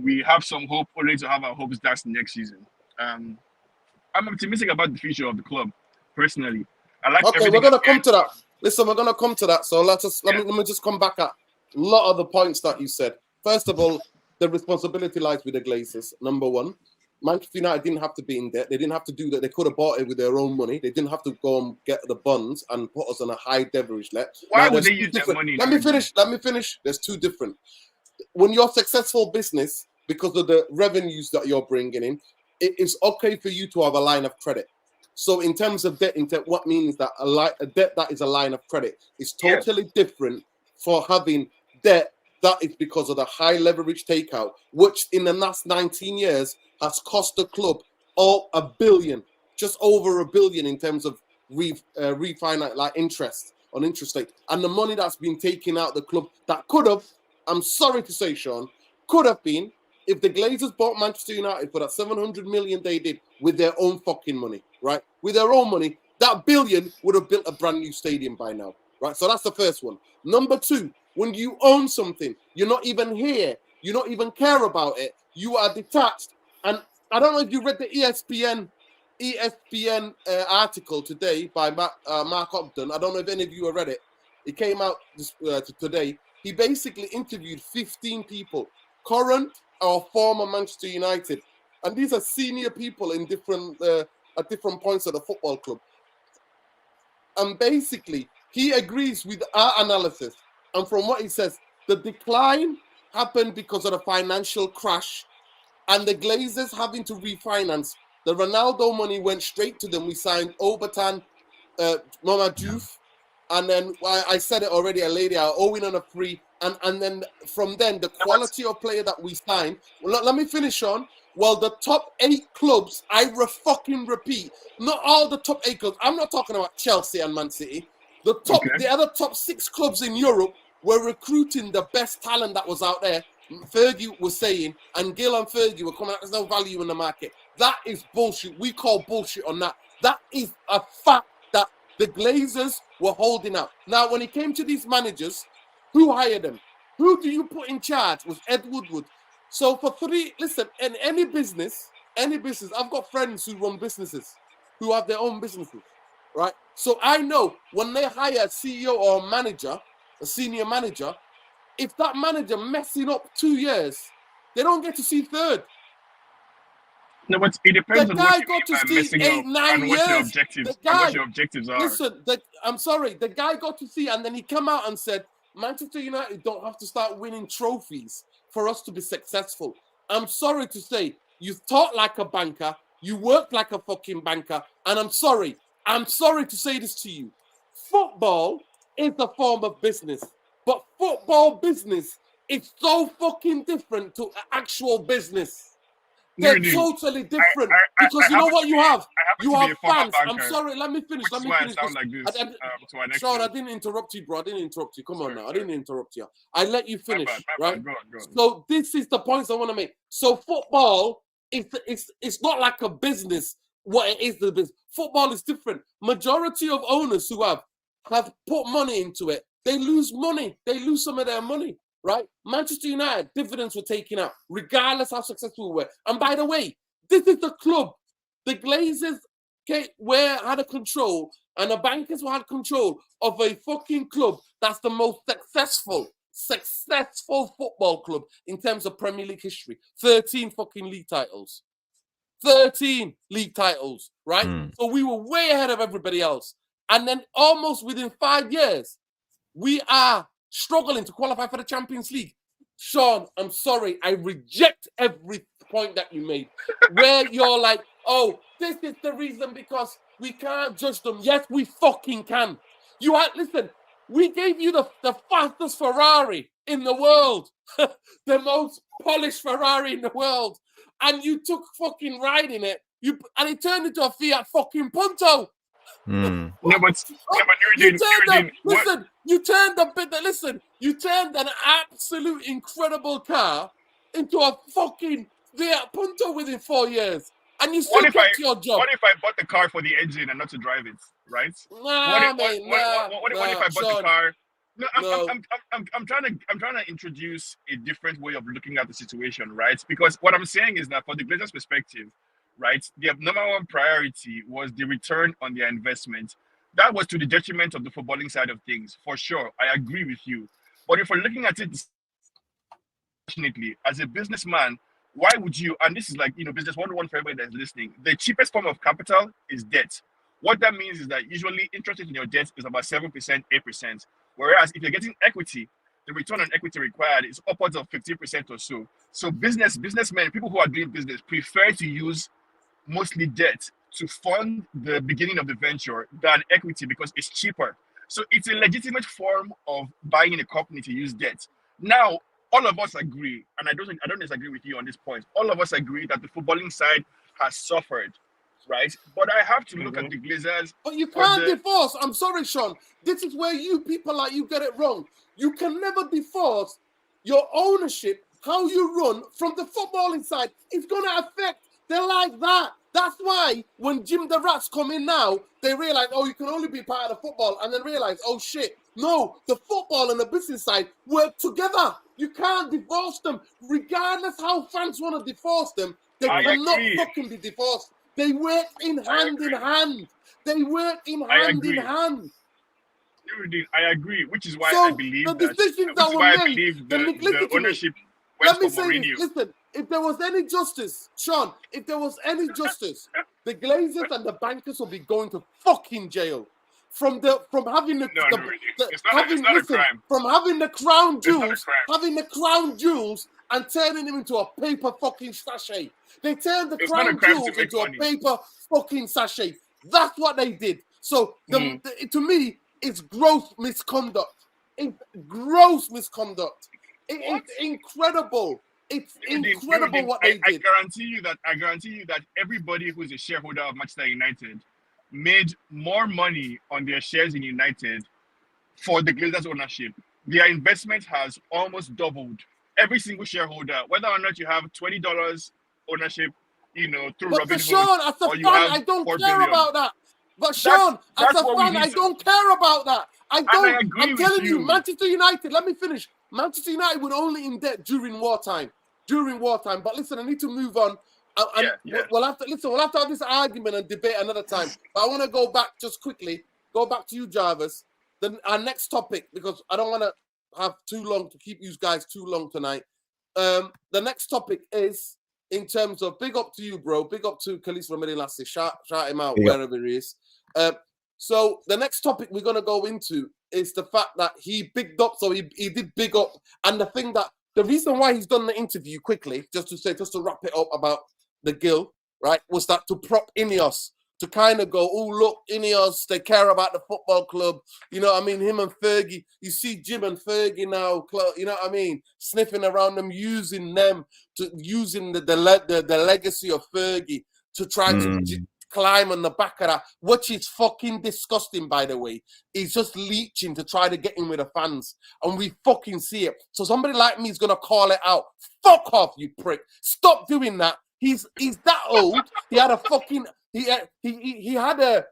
we have some hope only to have our hopes dashed next season. I'm optimistic about the future of the club, personally. Okay, we're gonna come to that. Listen, we're gonna come to that. So let me just come back at a lot of the points that you said. First of all, the responsibility lies with the Glazers. Number one, Manchester United didn't have to be in debt. They didn't have to do that. They could have bought it with their own money. They didn't have to go and get the bonds and put us on a high leverage let. Why would they use their money? Let me finish. There's two different. When you're a successful business, because of the revenues that you're bringing in, it is okay for you to have a line of credit. So in terms of debt, what means that a debt that is a line of credit is totally different for having debt that is because of the high leverage takeout, which in the last 19 years has cost the club all $1 billion, just over $1 billion in terms of refinance, interest on interest rate. And the money that's been taken out the club that could have, I'm sorry to say, Sean, could have been if the Glazers bought Manchester United for that 700 million they did with their own fucking money, right? With their own money, that $1 billion would have built a brand new stadium by now, right? So that's the first one. Number two, when you own something, you're not even here. You don't even care about it. You are detached. And I don't know if you read the ESPN article today by Mark Ogden. I don't know if any of you have read it. It came out today. He basically interviewed 15 people, current or former Manchester United. And these are senior people in different at different points of the football club. And basically, he agrees with our analysis. And from what he says, the decline happened because of the financial crash and the Glazers having to refinance. The Ronaldo money went straight to them. We signed Obertan, Mama Diouf, and then I said it already, a lady, Owen on a free. And then from then, the quality of player that we signed. Well, let me finish on. Well, the top 8 clubs, fucking repeat, not all the top 8 clubs. I'm not talking about Chelsea and Man City. The other top 6 clubs in Europe were recruiting the best talent that was out there. Fergie was saying, and Gill and Fergie were coming out, there's no value in the market. That is bullshit. We call bullshit on that. That is a fact that the Glazers were holding out. Now, when it came to these managers, who hired them? Who do you put in charge? Was Ed Woodward. So in any business, I've got friends who run businesses, who have their own businesses, right? So I know when they hire a CEO or a manager, a senior manager, if that manager messing up 2 years, They don't get to see third. No, but it depends The on guy what you got to mean by see messing 8, up 9 and what your years. objectives The and what guy, your objectives are. listen, I'm sorry. The guy got to see, and then he came out and said, Manchester United don't have to start winning trophies for us to be successful. I'm sorry to say, you thought like a banker, you worked like a fucking banker, and I'm sorry to say this to you. Football is a form of business, but football business is so fucking different to actual business. They're Nuruddin, totally different I because you know happen what to you be- have? I happen You to be have a former fans. I'm banker, sorry, let me finish. which Let is me why I finish. sound like this to an Sean, I extent. didn't interrupt you, bro. I didn't interrupt you. Come on Sorry, now. I sorry. didn't interrupt you. I let you finish, My right? bad. Go on. So this is the points I want to make. So football, it's not like a business. What it is, the business. Football is different. Majority of owners who have put money into it, they lose money. They lose some of their money, right? Manchester United, dividends were taken out, regardless how successful we were. And by the way, this is the club. The Glazers had a control, and the bankers had control of a fucking club that's the most successful football club in terms of Premier League history. 13 fucking league titles. 13 league titles, right? So we were way ahead of everybody else. And then almost within 5 years, we are struggling to qualify for the Champions League. Sean, I'm sorry. I reject every point that you made where you're like, oh, this is the reason because we can't judge them. Yes, we fucking can. Listen, we gave you the fastest Ferrari in the world, the most polished Ferrari in the world, and you took fucking riding it, and it turned into a Fiat fucking Punto. No, but You turned an absolute incredible car into a fucking Fiat Punto within 4 years, and you still kept your job. What if I bought the car for the engine and not to drive it? Right? What if I bought the car? No, I'm trying to introduce a different way of looking at the situation, right? Because what I'm saying is that for the Glazers' perspective, right, their number one priority was the return on their investment. That was to the detriment of the footballing side of things, for sure. I agree with you. But if we're looking at it, unfortunately, as a businessman, why would you? And this is like, business 101 for everybody that's listening. The cheapest form of capital is debt. What that means is that usually interest rate in your debt is about 7%, 8%. Whereas if you're getting equity, the return on equity required is upwards of 15% or so. So businessmen, people who are doing business, prefer to use mostly debt to fund the beginning of the venture than equity because it's cheaper. So it's a legitimate form of buying a company to use debt. Now, all of us agree, and I don't disagree with you on this point. All of us agree that the footballing side has suffered, right? But I have to look at the Glazers. But you can't divorce. I'm sorry, Sean. This is where you people like you get it wrong. You can never divorce your ownership, how you run from the footballing side. It's gonna affect. They're like that. That's why when Jim the Rats come in now, they realize, oh, you can only be part of the football, and then realize, oh shit, no, the football and the business side work together. You can't divorce them, regardless how fans want to divorce them. They cannot fucking be divorced. They work hand in hand. They work hand in hand. I agree, which is why I believe the decisions that were made, the ownership. Let me say this. Listen, if there was any justice, Sean, if there was any justice, the Glazers and the bankers will be going to fucking jail from having the crown jewels and turning them into a paper fucking sachet. They turned the crown jewels into a paper fucking sachet. That's what they did. So to me, it's gross misconduct. It's gross misconduct. It's incredible. It's incredible what they did. I guarantee you that everybody who's a shareholder of Manchester United made more money on their shares in United for the Glazers ownership. Their investment has almost doubled. Every single shareholder, whether or not you have $20 ownership, through Robinhood. But Sean, as a fan, I don't care about that. But Sean, as a fan, I don't care about that. I'm telling you, Manchester United, let me finish. Manchester United were only in debt during wartime. But listen, I need to move on. We'll have to have this argument and debate another time. But I want to go back to you, Jarvis. Then our next topic, because I don't want to have too long to keep you guys too long tonight. The next topic is in terms of big up to you, bro. Big up to Khalees Remedy Lassie. Shout him out wherever he is. So the next topic we're gonna go into is the fact that he bigged up. So he did big up, and the reason why he's done the interview quickly, just to wrap it up about the Gill, right, was that to prop Ineos. To kind of go, oh, look, Ineos, they care about the football club. You know what I mean? Him and Fergie, you see Jim and Fergie now, you know what I mean? Sniffing around them, using the legacy of Fergie to try to climb on the back of that, which is fucking disgusting, by the way. He's just leeching to try to get in with the fans. And we fucking see it. So somebody like me is going to call it out. Fuck off, you prick. Stop doing that. He's that old. He had a fucking... He had a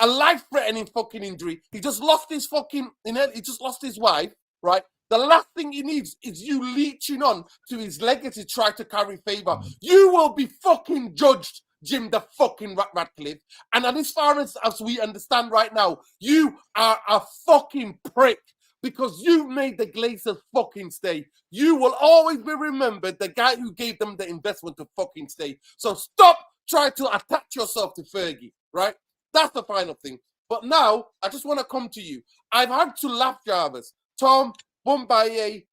life-threatening fucking injury. He just lost his fucking, he just lost his wife, right? The last thing he needs is you leeching on to his legacy to try to carry favor. You will be fucking judged, Jim the fucking Ratcliffe. And as far as we understand right now, you are a fucking prick because you made the Glazers fucking stay. You will always be remembered the guy who gave them the investment to fucking stay. So stop try to attach yourself to Fergie, right? That's the final thing. But now, I just want to come to you. I've had to laugh, Jarvis. Tom, Bombaye,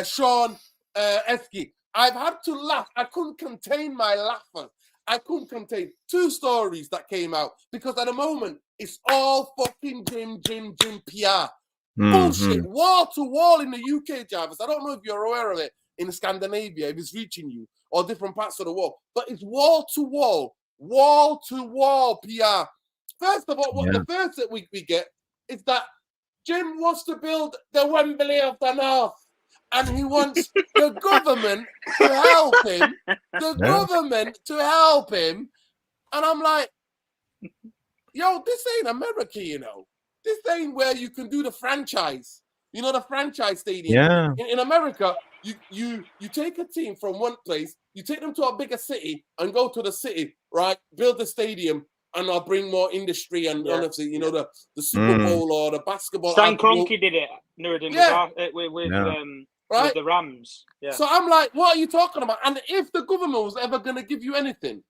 Sean, Eski. I've had to laugh. I couldn't contain my laughter. I couldn't contain 2 stories that came out. Because at the moment, it's all fucking Jim PR. Bullshit. Wall to wall in the UK, Jarvis. I don't know if you're aware of it in Scandinavia, if it's reaching you. Or different parts of the world, but it's wall to wall PR. First of all, the first that we get is that Jim wants to build the Wembley of the North, and he wants the government to help him. Government to help him, and I'm like, yo, this ain't America, you know. This ain't where you can do the franchise. You know, the franchise stadium. Yeah. In America, you take a team from one place, you take them to a bigger city and go to the city, right? Build the stadium and I'll bring more industry and honestly, you know, the Super Bowl or the basketball. Stan Kroenke did it, Nuruddin, with the Rams. Yeah. So I'm like, what are you talking about? And if the government was ever going to give you anything,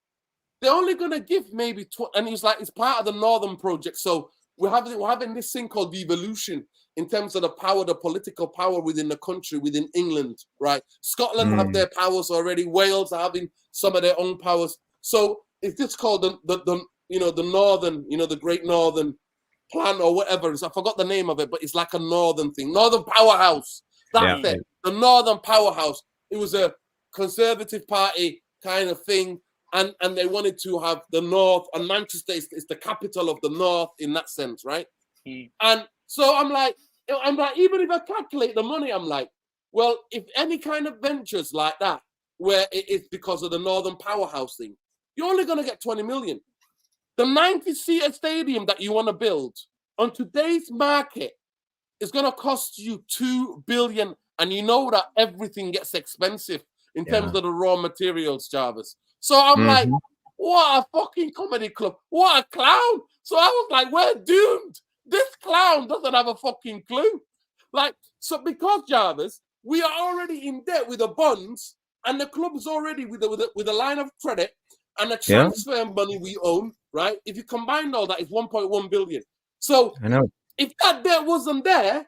they're only going to give maybe, and he's like, it's part of the Northern Project. So we're having this thing called devolution in terms of the power, the political power within the country, within England, right? Scotland have their powers already. Wales are having some of their own powers. So it's just called the Northern, the Great Northern Plan or whatever. I forgot the name of it, but it's like a Northern thing. Northern Powerhouse. That's it. The Northern Powerhouse. It was a Conservative Party kind of thing. And they wanted to have the North, and Manchester is the capital of the North in that sense, right? And so I'm like, even if I calculate the money, I'm like, well, if any kind of ventures like that, where it is because of the Northern Powerhouse thing, you're only going to get 20 million. The 90-seater stadium that you want to build on today's market is going to cost you 2 billion. And you know that everything gets expensive in terms of the raw materials, Jarvis. So I'm like, what a fucking comedy club. What a clown. So I was like, we're doomed. This clown doesn't have a fucking clue. Like, so because, Jarvis, we are already in debt with the bonds and the club's already with a line of credit and the transfer money we own, right? If you combine all that, it's 1.1 billion. So if that debt wasn't there,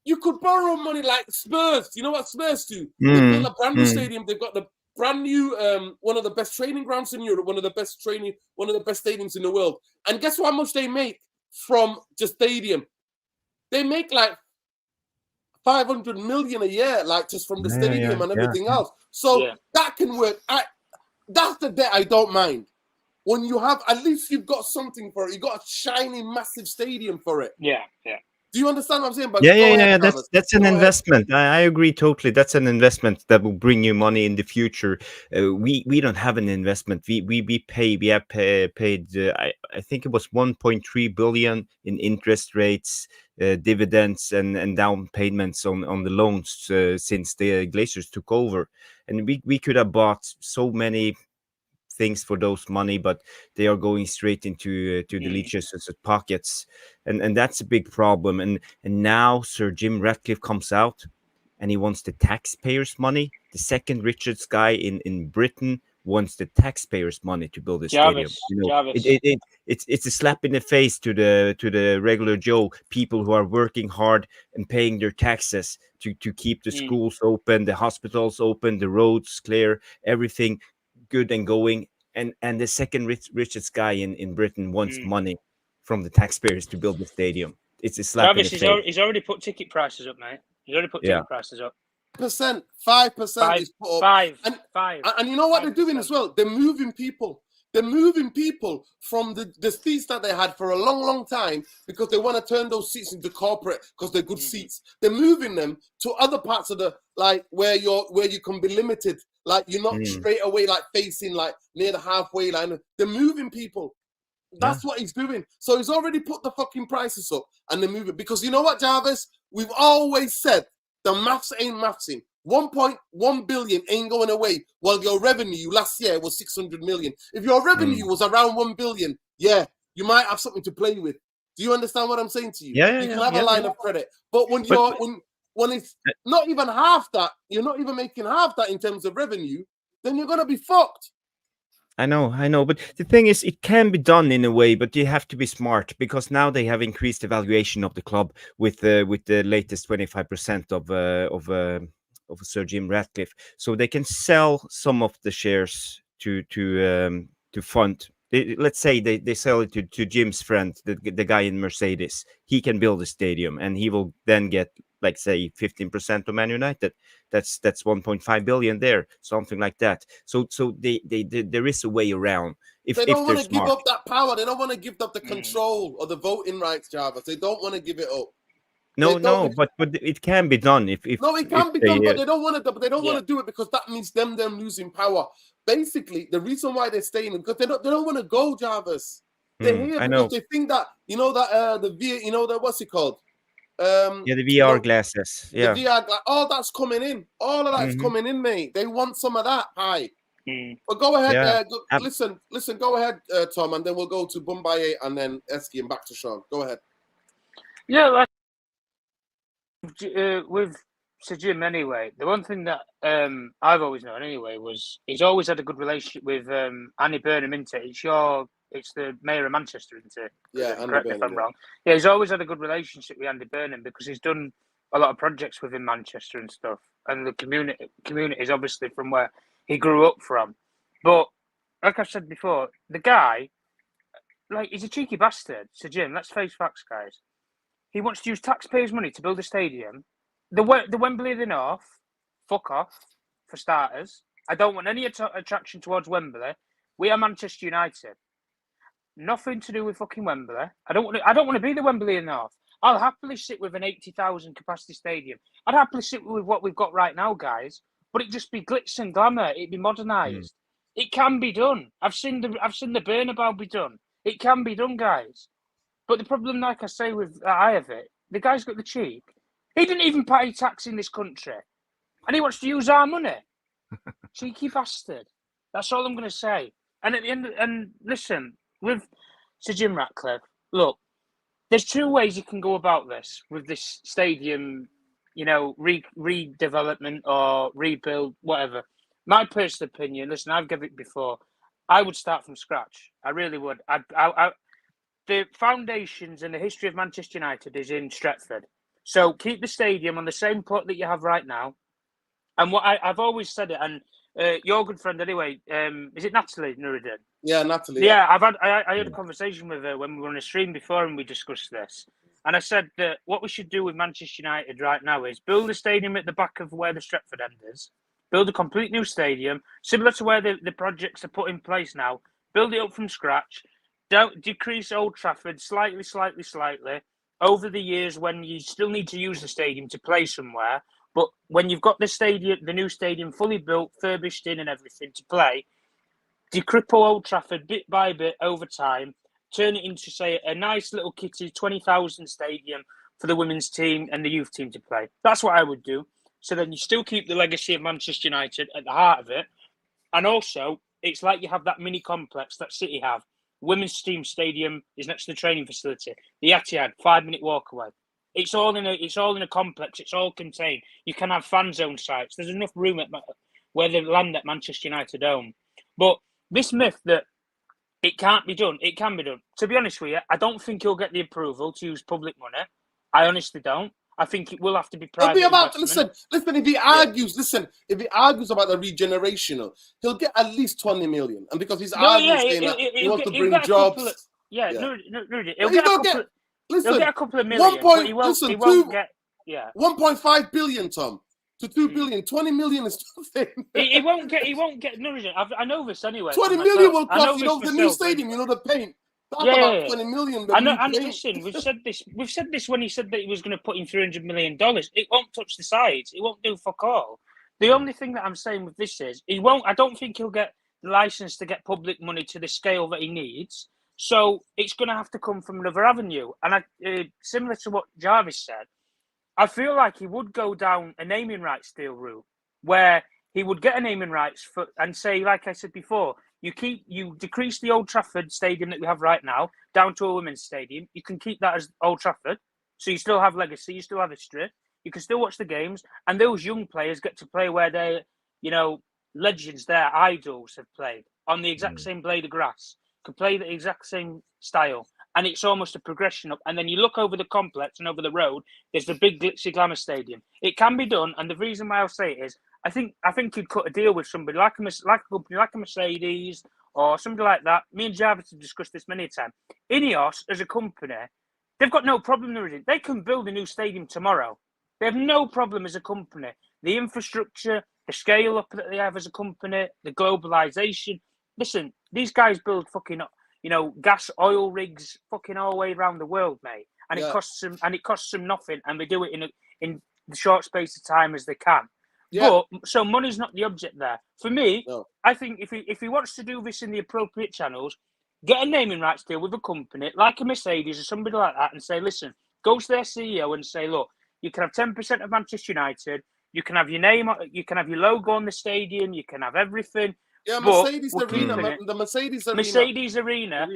you could borrow money like Spurs. You know what Spurs do? They built a brand new stadium. They've got the brand new, one of the best training grounds in Europe, one of the best stadiums in the world. And guess how much they make from the stadium? They make like 500 million a year, like just from the stadium and everything else. So that can work. That's the debt I don't mind. When you have, at least you've got something for it. You got a shiny, massive stadium for it. Yeah. Do you understand what I'm saying? But Yeah. That's an investment. I agree totally. That's an investment that will bring you money in the future. We don't have an investment. We have paid. I think it was 1.3 billion in interest rates, dividends, and down payments on the loans since the Glazers took over, and we could have bought so many things for those money, but they are going straight into the leeches' pockets, and that's a big problem. And now Sir Jim Ratcliffe comes out and he wants the taxpayers' money. The second richest guy in Britain wants the taxpayers' money to build a stadium. Jarvis. It's a slap in the face to the regular Joe, people who are working hard and paying their taxes to keep the schools open, the hospitals open, the roads clear, everything good and going. And the second richest guy in Britain wants money from the taxpayers to build the stadium. It's a slap Jarvis, in the face. he's already put ticket prices up, mate. He's already put ticket prices up. 5% is put up. And you know what they're doing as well? They're moving people. They're moving people from the seats that they had for a long, long time because they want to turn those seats into corporate because they're good seats. They're moving them to other parts of the where you can be limited. Like you're not straight away facing near the halfway line. They're moving people. That's what he's doing. So he's already put the fucking prices up and they're moving. Because you know what, Jarvis? We've always said the maths ain't mathsing. 1.1 billion ain't going away while your revenue last year was 600 million. If your revenue was around 1 billion, you might have something to play with. Do you understand what I'm saying to you? You can have a line of credit. But when it's not even half that, you're not even making half that in terms of revenue, then you're going to be fucked. I know. But the thing is, it can be done in a way, but you have to be smart because now they have increased the valuation of the club with the latest 25% of Sir Jim Ratcliffe, so they can sell some of the shares to fund. Let's say they sell it to Jim's friend, the guy in Mercedes. He can build a stadium, and he will then get, like, say, 15% of Man United. That's 1.5 billion there, something like that. So there is a way around. They don't want to give up that power. They don't want to give up the control or the voting rights, Jarvis. They don't want to give it up. No, but it can be done. If it can be done, but they don't want to. But they don't want to do it because that means them losing power. Basically, the reason why they're staying because they don't want to go, Jarvis. They're here because they think that the what's it called? The VR glasses. Yeah, the VR all that's coming in. All of that's coming in, mate. They want some of that. But go ahead. Listen. Go ahead, Tom, and then we'll go to Bumbaye and then Eski and back to Sean. Go ahead. Yeah, with Sir Jim anyway, the one thing that I've always known anyway was he's always had a good relationship with Andy Burnham, isn't it? It's the mayor of Manchester, isn't it? Yeah, correct me if I'm wrong. Yeah, he's always had a good relationship with Andy Burnham because he's done a lot of projects within Manchester and stuff, and the community is obviously from where he grew up from. But like I've said before, the guy, he's a cheeky bastard. Sir Jim, let's face facts, guys. He wants to use taxpayers' money to build a stadium. The Wembley of the North, fuck off, for starters. I don't want any attraction towards Wembley. We are Manchester United. Nothing to do with fucking Wembley. I don't want to be the Wembley of the North. I'll happily sit with an 80,000 capacity stadium. I'd happily sit with what we've got right now, guys. But it'd just be glitz and glamour. It'd be modernised. It can be done. I've seen the Bernabeu be done. It can be done, guys. But the problem, like I say, with it, the guy's got the cheek. He didn't even pay tax in this country. And he wants to use our money. Cheeky bastard. That's all I'm going to say. And at the end, listen, with Sir Jim Ratcliffe, look, there's two ways you can go about this with this stadium, redevelopment or rebuild, whatever. My personal opinion, listen, I've given it before, I would start from scratch. I really would. The foundations and the history of Manchester United is in Stretford. So keep the stadium on the same plot that you have right now. And what I've always said it, and your good friend anyway, is it Natalie Nuruddin? Yeah, Natalie. Yeah, I had a conversation with her when we were on a stream before and we discussed this. And I said that what we should do with Manchester United right now is build a stadium at the back of where the Stretford end is, build a complete new stadium, similar to where the projects are put in place now, build it up from scratch, don't decrease Old Trafford slightly over the years when you still need to use the stadium to play somewhere. But when you've got the new stadium fully built, furbished in and everything to play, decripple Old Trafford bit by bit over time, turn it into, say, a nice little kitty 20,000 stadium for the women's team and the youth team to play. That's what I would do. So then you still keep the legacy of Manchester United at the heart of it. And also, it's like you have that mini complex that City have. Women's team stadium is next to the training facility. The Etihad, 5-minute walk away. It's all in a complex. It's all contained. You can have fan zone sites. There's enough room where they land at Manchester United own. But this myth that it can't be done, it can be done. To be honest with you, I don't think he'll get the approval to use public money. I honestly don't. I think it will have to be private. It'll be about investment. listen. If he argues about the regenerational, he'll get at least 20 million. And because he's saying that he wants to bring jobs. Rudy, he'll get a couple of million. 1.5 billion, Tom, to 2 billion. 20 million is nothing. He won't get no. I know this anyway. 20 million will cost. The new stadium. The paint. About 20 million. And listen, we've said this when he said that he was going to put in $300 million. It won't touch the sides. It won't do fuck all. The only thing that I'm saying with this is I don't think he'll get the license to get public money to the scale that he needs. So it's going to have to come from another avenue. And similar to what Jarvis said, I feel like he would go down a naming rights deal route where he would get a naming rights and say, like I said before, you decrease the Old Trafford stadium that we have right now down to a women's stadium. You can keep that as Old Trafford, so you still have legacy, you still have history. You can still watch the games, and those young players get to play where their, legends, their idols have played on the exact same blade of grass. Could play the exact same style, and it's almost a progression up. And then you look over the complex and over the road, there's the big glitzy glamour stadium. It can be done, and the reason why I'll say it is, I think you'd cut a deal with somebody like a company like a Mercedes or somebody like that. Me and Jarvis have discussed this many times. Ineos as a company, they've got no problem. They can build a new stadium tomorrow. They have no problem as a company. The infrastructure, the scale up that they have as a company, the globalization. Listen, these guys build fucking, gas oil rigs fucking all the way around the world, mate. And it costs them nothing, and they do it in the short space of time as they can. Yeah. But so money's not the object there. For me, I think if he wants to do this in the appropriate channels, get a naming rights deal with a company like a Mercedes or somebody like that, and say, listen, go to their CEO and say, look, you can have 10% of Manchester United, you can have your name, you can have your logo on the stadium, you can have everything. Yeah, Mercedes Arena, the Mercedes Arena,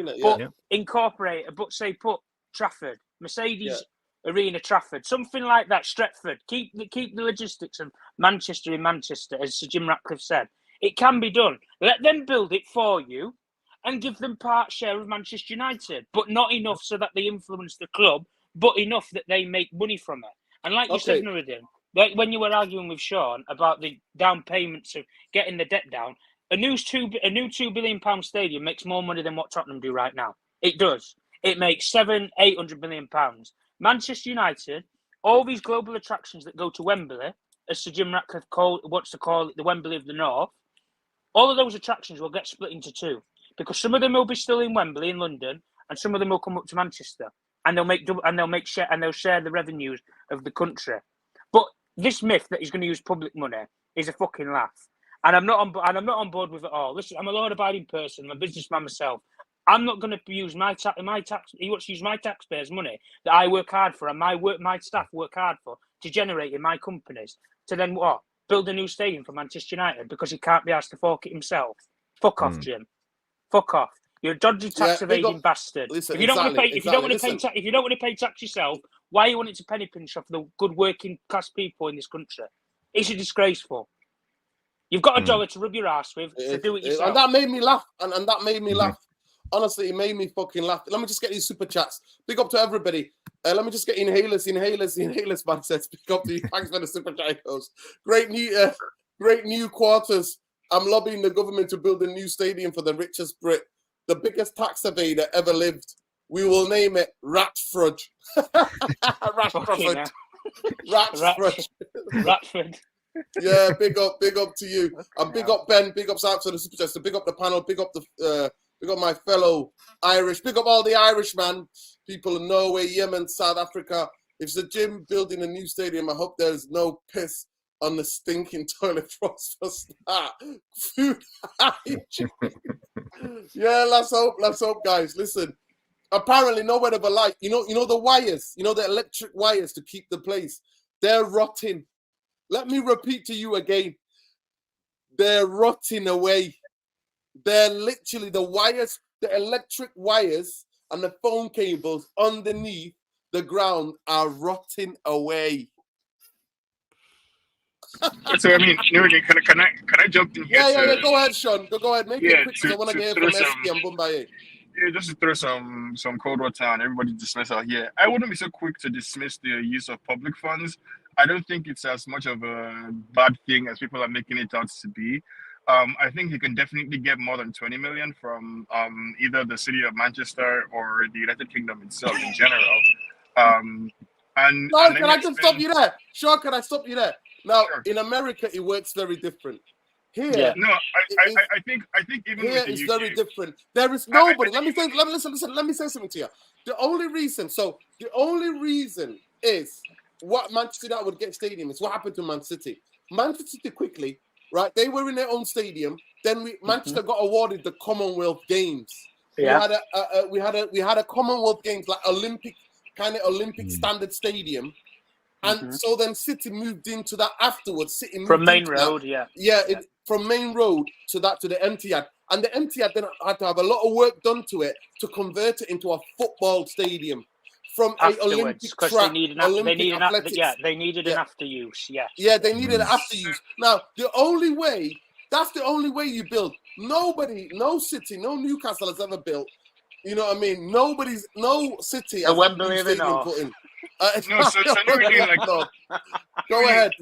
incorporate, but say put Trafford, Mercedes Arena Trafford, something like that. Stretford, keep the logistics of Manchester in Manchester, as Sir Jim Ratcliffe said. It can be done. Let them build it for you, and give them part share of Manchester United, but not enough so that they influence the club, but enough that they make money from it. And like you said, Nuruddin, like when you were arguing with Sean about the down payments of getting the debt down, a new £2 billion stadium makes more money than what Tottenham do right now. It does. It makes £700-800 million. Manchester United, all these global attractions that go to Wembley, as Sir Jim Ratcliffe wants to call it the Wembley of the North, all of those attractions will get split into two, because some of them will be still in Wembley in London, and some of them will come up to Manchester, and they'll share the revenues of the country. But this myth that he's going to use public money is a fucking laugh. And I'm not on board with it all. Listen, I'm a law-abiding person. I'm a businessman myself. I'm not going to use my tax. He wants to use my taxpayers' money that I work hard for and my staff work hard for to generate in my companies to then what? Build a new stadium for Manchester United because he can't be asked to fork it himself. Fuck off, Jim. Fuck off. You're a dodgy tax evading bastard. Listen, if you don't want to pay tax yourself, why are you wanting to penny pinch off the good working class people in this country? It's disgraceful. You've got $1 to rub your ass with to do it yourself. And that made me laugh. And that made me laugh. Honestly, it made me fucking laugh. Let me just get these super chats. Big up to everybody. Let me just get inhalers, man says. Big up to you. Thanks for the super chat. Great new quarters. I'm lobbying the government to build a new stadium for the richest Brit. The biggest tax evader ever lived. We will name it Ratford. Ratford. Yeah, big up to you. And big up Ben, big up Sam to the super chat. So big up the panel, big up my fellow Irish, big up all the Irish people in Norway, Yemen, South Africa. If the gym building a new stadium, I hope there's no piss on the stinking toilet for start. Food hygiene. Yeah, let's hope, guys. Listen, apparently nowhere of a light. You know the wires, the electric wires to keep the place. They're rotting. Let me repeat to you again. They're rotting away. They're literally the wires, the electric wires and the phone cables underneath the ground are rotting away. So I mean, Nurdi, can I jump in here? Yeah. Go ahead, Sean. Go ahead. Make it quick because I want to To get throw from some SP and Mumbai. Yeah, just to throw some cold water on everybody dismiss out here. I wouldn't be so quick to dismiss the use of public funds. I don't think it's as much of a bad thing as people are making it out to be. I think he can definitely get more than 20 million from either the city of Manchester or the United Kingdom itself in general. And No, let can me I just stop explain. you there? Sean, can I stop you there? Now, Sure. in America, it works very different. Here, Yeah. No, I think even here with the is UK, very different. There is I nobody. think Let me say something to you. The only reason is what Manchester United would get stadium is what happened to Man City. Manchester City quickly, right? They were in their own stadium. Then Manchester got awarded the Commonwealth Games. Yeah. We had a Commonwealth Games like Olympic standard stadium. And so then City moved into that afterwards. City moved From Main into Road, that. From Main Road to the Etihad. And the Etihad then had to have a lot of work done to it to convert it into a football stadium from a Olympic because track, they needed athletics. they needed an after use. Yes. Yeah, they needed an after use. Now, that's the only way you build. Nobody, no city, no Newcastle has ever built. You know what I mean? No city has had a new stadium put in. No, so Nurdi, like, Go ahead.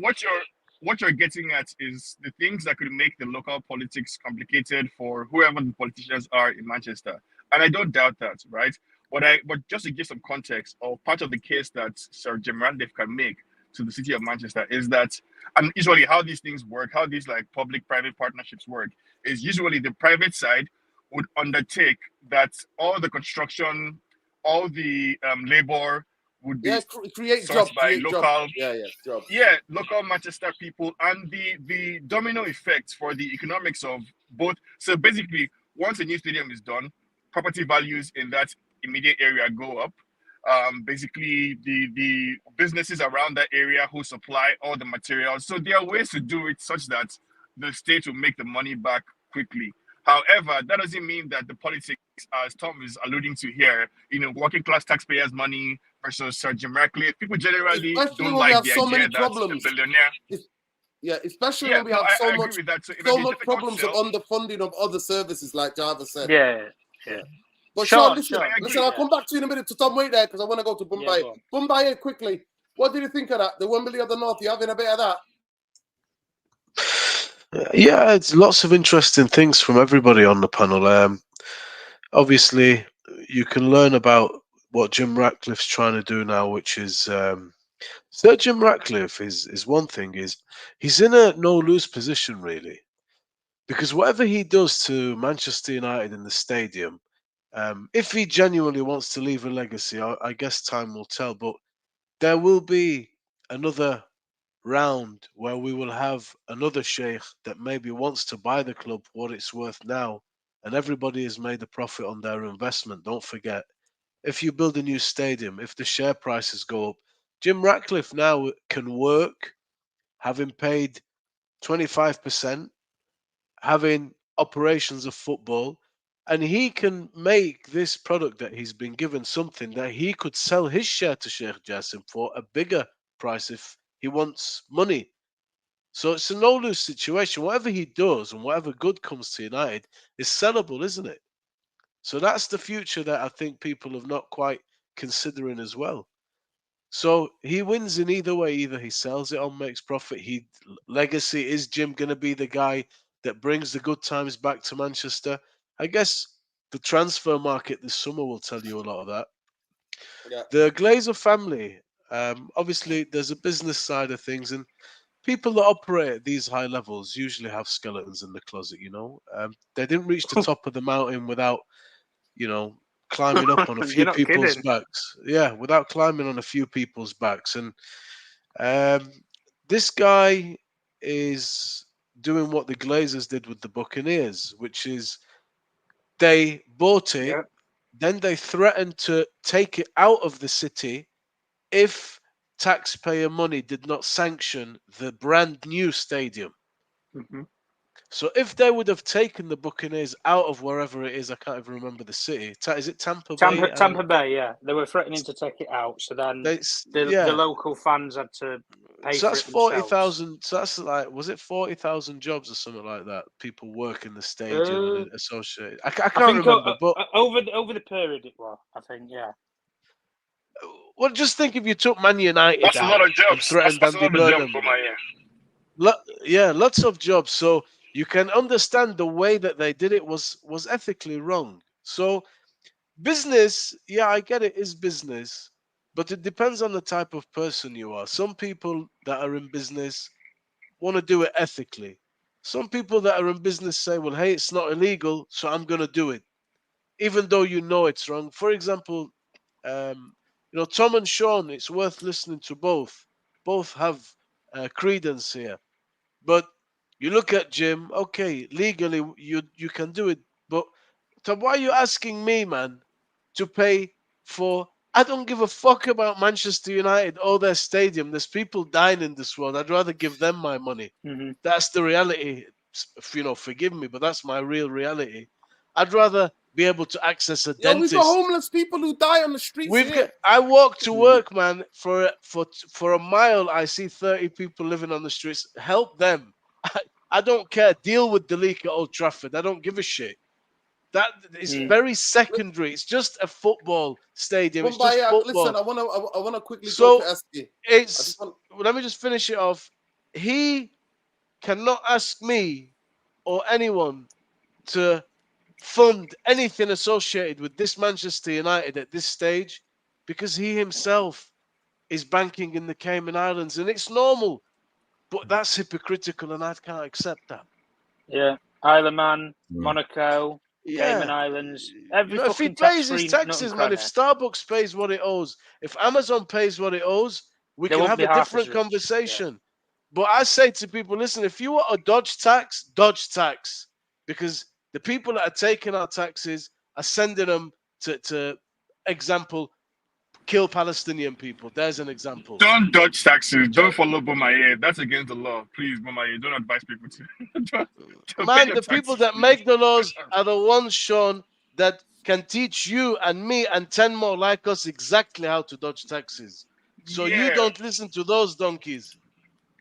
What you're getting at is the things that could make the local politics complicated for whoever the politicians are in Manchester, and I don't doubt that, right? But just to give some context, or part of the case that Sir Jim Ratcliffe can make to the city of Manchester is that, and usually how these things work, how these like public-private partnerships work, is usually the private side would undertake that all the construction, all the labor would be create sourced jobs, by local, jobs. Local Manchester people, and the domino effects for the economics of both. So basically, once a new stadium is done, property values in that immediate area go up. Basically, the businesses around that area who supply all the materials. So there are ways to do it such that the state will make the money back quickly. However, that doesn't mean that the politics, as Tom is alluding to here, working class taxpayers' money versus Sir Jim Ratcliffe, people generally Especially don't when we like have the so idea many that problems. the billionaire. Especially when we have I agree with that. So much problems of underfunding of other services, like Java said. Yeah. But Sean, listen, I'll agree. come back to you in a minute to Tom wait there because I want to go to Mumbai. Mumbai, quickly. What did you think of that? The Wembley of the North, you having a bit of that? Yeah, it's lots of interesting things from everybody on the panel. Obviously, you can learn about what Jim Ratcliffe's trying to do now, which is Sir Jim Ratcliffe is one thing, is he's in a no-lose position, really. Because whatever he does to Manchester United in the stadium, if he genuinely wants to leave a legacy, I guess time will tell. But there will be another round where we will have another sheikh that maybe wants to buy the club for what it's worth now, and everybody has made a profit on their investment. Don't forget, if you build a new stadium, if the share prices go up, Jim Ratcliffe now can work, having paid 25%, having operations of football, and he can make this product that he's been given something that he could sell his share to Sheikh Jassim for a bigger price if he wants money. So it's a no-lose situation. Whatever he does and whatever good comes to United is sellable, isn't it? So that's the future that I think people are not quite considering as well. So he wins in either way. Either he sells it on, makes profit. Legacy, is Jim going to be the guy that brings the good times back to Manchester? I guess the transfer market this summer will tell you a lot of that. Yeah. The Glazer family, obviously, there's a business side of things, and people that operate at these high levels usually have skeletons in the closet. They didn't reach the top of the mountain without, climbing up on a few You're not people's kidding. backs. Yeah, without climbing on a few people's backs. And this guy is doing what the Glazers did with the Buccaneers, which is they bought it, then they threatened to take it out of the city if taxpayer money did not sanction the brand new stadium. So if they would have taken the Buccaneers out of wherever it is, I can't even remember the city. Is it Tampa Bay? Tampa Bay, yeah. They were threatening to take it out, so then the local fans had to pay so for that's it themselves. 40,000. So that's like, was it 40,000 jobs or something like that? People work in the stadium and associated. I can't remember, but over the period it was, I think, yeah. Well, just think if you took Man United That's a lot of jobs. and threatened That's a Andy lot of jobs Burnham. for my Yeah, lots of jobs. So you can understand the way that they did it was ethically wrong. So business, yeah, I get it, is business, but it depends on the type of person you are. Some people that are in business want to do it ethically. Some people that are in business say, well, hey, it's not illegal, so I'm going to do it, even though you know it's wrong. For example, Tom and Sean, it's worth listening to both. Both have credence here. But you look at Jim, okay, legally you can do it, but Tom, why are you asking me, man, to pay for? I don't give a fuck about Manchester United or their stadium. There's people dying in this world. I'd rather give them my money. Mm-hmm. That's the reality. Forgive me, but that's my real reality. I'd rather be able to access a dentist. We've got homeless people who die on the streets here. I walk to work, man. For a mile, I see 30 people living on the streets. Help them. I don't care. Deal with the leak at Old Trafford. I don't give a shit. That is very secondary. It's just a football stadium. It's just football. Listen, I want to quickly go to Esky. Let me just finish it off. He cannot ask me or anyone to fund anything associated with this Manchester United at this stage because he himself is banking in the Cayman Islands, and it's normal. But that's hypocritical, and I can't accept that. Yeah, Isle of Man, Monaco, Cayman Islands. If he pays his taxes, man, if Starbucks pays what it owes, if Amazon pays what it owes, we can have a different conversation. Yeah. But I say to people, listen, if you want to dodge tax, because the people that are taking our taxes are sending them to example, kill Palestinian people. There's an example. Don't dodge taxes. Don't follow Bomaye. That's against the law. Please, Bomaye, don't advise people to. Man, the people that make the laws are the ones, Sean, that can teach you and me and 10 more like us exactly how to dodge taxes. So you don't listen to those donkeys.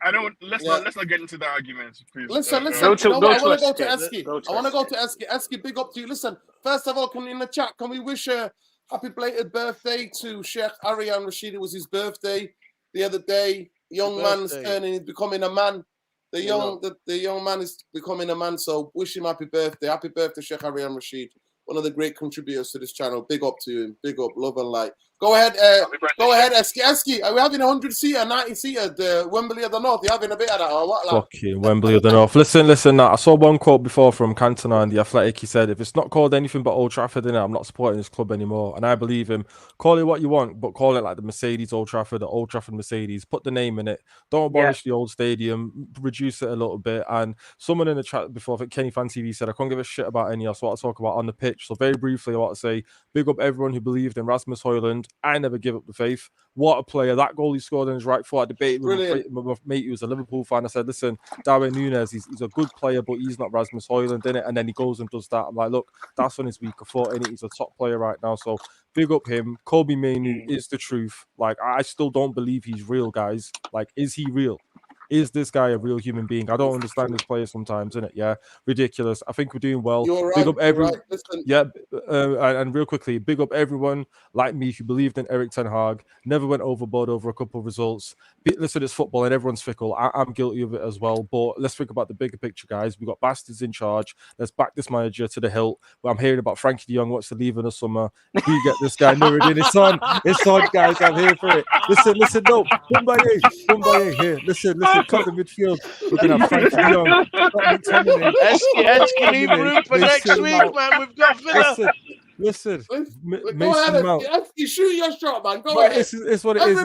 I don't. Let's not get into that argument, please. Listen. I want to go to Esky. I want to go to Esky. Esky, big up to you. Listen, first of all, in the chat, can we wish a happy belated birthday to Sheikh Arian Rashid? It was his birthday the other day. Young man's turning, he's becoming a man. The young man is becoming a man. So wish him happy birthday. Happy birthday, Sheikh Arian Rashid. One of the great contributors to this channel. Big up to him. Big up, love and light. Go ahead, Esky. Esky, are we having 100-seater, 90-seater, the Wembley of the North? You having a bit of that or what? Fucking Wembley of the North. Listen. I saw one quote before from Cantona in The Athletic. He said, if it's not called anything but Old Trafford, I'm not supporting this club anymore. And I believe him. Call it what you want, but call it like the Mercedes Old Trafford, the Old Trafford Mercedes. Put the name in it. Don't abolish the old stadium. Reduce it a little bit. And someone in the chat before, I think Kenny Fan TV said, I can't give a shit about Ineos. What I talk about on the pitch. So very briefly, I want to say, big up everyone who believed in Rasmus Højlund. I never give up the faith. What a player. That goal he scored in his right foot. I debated with my mate who was a Liverpool fan. I said, listen, Darwin Núñez, he's a good player, but he's not Rasmus Højlund, innit? And then he goes and does that. I'm like, look, that's on his weaker foot, innit? He's a top player right now. So big up him. Kobe Mainoo is the truth. Like, I still don't believe he's real, guys. Like, is he real? Is this guy a real human being? I don't understand this player sometimes, innit? Yeah, ridiculous. I think we're doing well. You're right, big up everyone. Right. Yeah, and real quickly, big up everyone like me who believed in Erik ten Hag, never went overboard over a couple of results. Listen, it's football and everyone's fickle. I'm guilty of it as well. But let's think about the bigger picture, guys. We got bastards in charge. Let's back this manager to the hilt. Well, I'm hearing about Frankie de Jong wants to leave in the summer. We get this guy Nuruddin. It's on, guys. I'm here for it. Listen, no. Bumbaye here. Listen. Cut the midfield. We're gonna have Frankie de Jong. Esky, leave room for next week, man. We've got Villa. Listen. Go ahead, you shoot your shot, man. Go ahead. It's what it is.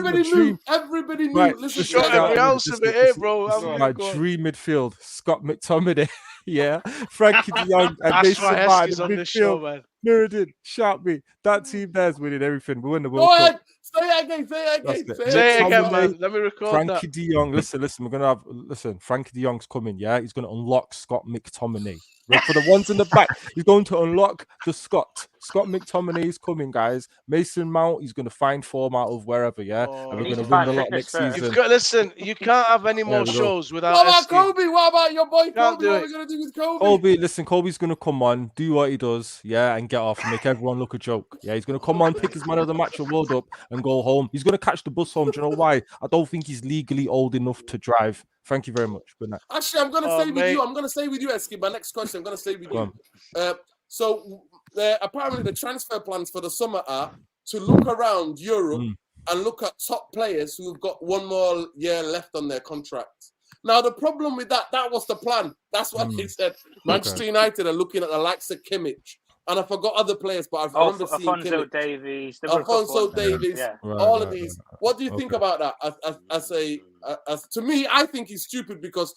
Everybody knew. Right, Listen, shot every ounce of it here, bro. My dream midfield. Scott McTominay. Yeah, Frankie de Jong and That's Mason why Mount Esky's on midfield. this show, man. Nuruddin, shout me. That team there's winning everything. We win the World Go Cup. ahead. Say it again. Say it That's again. it. Say it again, McTominay, man. Let me record that. Frankie de Jong. Listen. We're gonna have Frankie de Jong's coming. Yeah, he's gonna unlock Scott McTominay. Right, for the ones in the back, he's going to unlock the Scott. Scott McTominay is coming, guys. Mason Mount, he's gonna find form out of wherever. Yeah, and we're He needs gonna to win find the lot fitness next first. season. You've got listen. You can't have any There more we go. shows without What about asking. Kobe? What about your boy Can't Kobe? do What it. are we gonna do with Kobe? Kobe, listen, Kobe's gonna come on, do what he does, yeah, and get off and make everyone look a joke. Yeah, he's gonna come on, pick his man of the match award up, and go home. He's gonna catch the bus home. Do you know why? I don't think he's legally old enough to drive. Thank you very much. Good night. Actually, I'm gonna Oh, stay with mate. you. I'm gonna stay with you, Eski. My next question. I'm gonna stay with Go you. So apparently the transfer plans for the summer are to look around Europe and look at top players who've got one more year left on their contract. Now the problem with that was the plan. That's what they said. Manchester United are looking at the likes of Kimmich, and I forgot other players, but I remember seeing Alphonso Kimmich, Davies. There were a couple, Alphonso weren't there? Davies, Yeah. all of these. What do you think Okay. about that? As to me, I think he's stupid because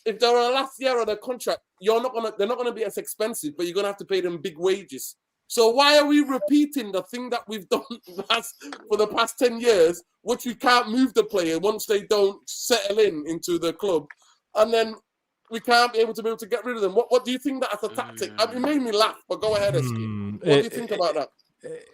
if they're on the last year of their contract, they're not gonna be as expensive, but you're gonna have to pay them big wages. So why are we repeating the thing that we've done for the past 10 years, which we can't move the player once they don't settle into the club, and then we can't be able to get rid of them? What do you think that as a tactic? I mean, it made me laugh, but go ahead, Eski. What do you think about that?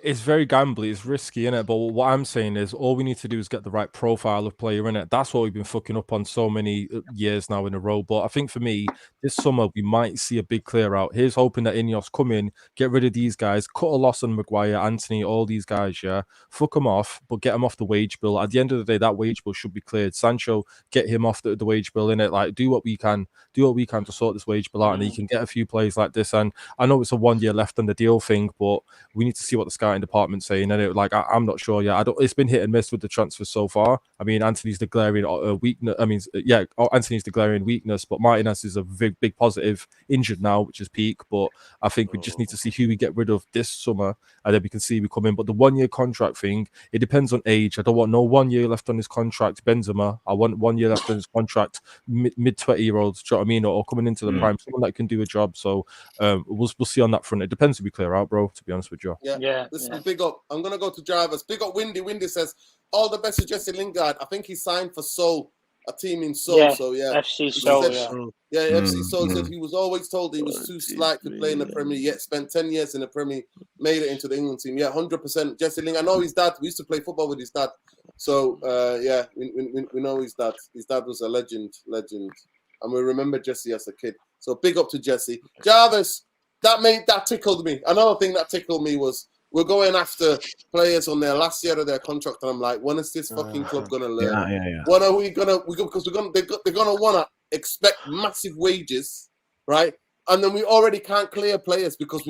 It's very gambly, it's risky, innit? But what I'm saying is all we need to do is get the right profile of player in it. That's what we've been fucking up on so many years now in a row. But I think for me, this summer we might see a big clear out. Here's hoping that Ineos come in, get rid of these guys, cut a loss on Maguire, Anthony, all these guys, yeah. Fuck them off, but get them off the wage bill. At the end of the day, that wage bill should be cleared. Sancho, get him off the wage bill, innit? Like do what we can to sort this wage bill out, and you can get a few players like this. And I know it's a 1 year left on the deal thing, but we need to see what the scouting department's saying. And I'm not sure. Yeah, it's been hit and miss with the transfers so far. I mean, Anthony's the glaring weakness. I mean, yeah, Anthony's the glaring weakness, but Martinez is a big positive. Injured now, which is peak. But I think we just need to see who we get rid of this summer, and then we can see we come in. But the 1 year contract thing, it depends on age. I don't want no 1 year left on his contract, Benzema. I want 1 year left on his contract, mid 20-year-olds. Do you know what I mean? Or coming into the prime, someone that can do a job. So we'll see on that front. It depends if we clear out, bro. To be honest with you. Yeah. Listen, big up. I'm gonna go to Jarvis. Big up, Windy. Windy says all the best to Jesse Lingard. I think he signed for Seoul, a team in Seoul. Yeah, so yeah, FC Seoul. FC Seoul said he was always told he was too slight to play in the Premier. Yet spent 10 years in the Premier, made it into the England team. Yeah, 100%. Jesse Lingard. I know his dad. We used to play football with his dad. So yeah, we know his dad. His dad was a legend, and we remember Jesse as a kid. So big up to Jesse. Jarvis. That tickled me. Another thing that tickled me was we're going after players on their last year of their contract, and I'm like, when is this fucking club gonna learn? Yeah. When are we gonna? Because they're gonna wanna expect massive wages, right? And then we already can't clear players because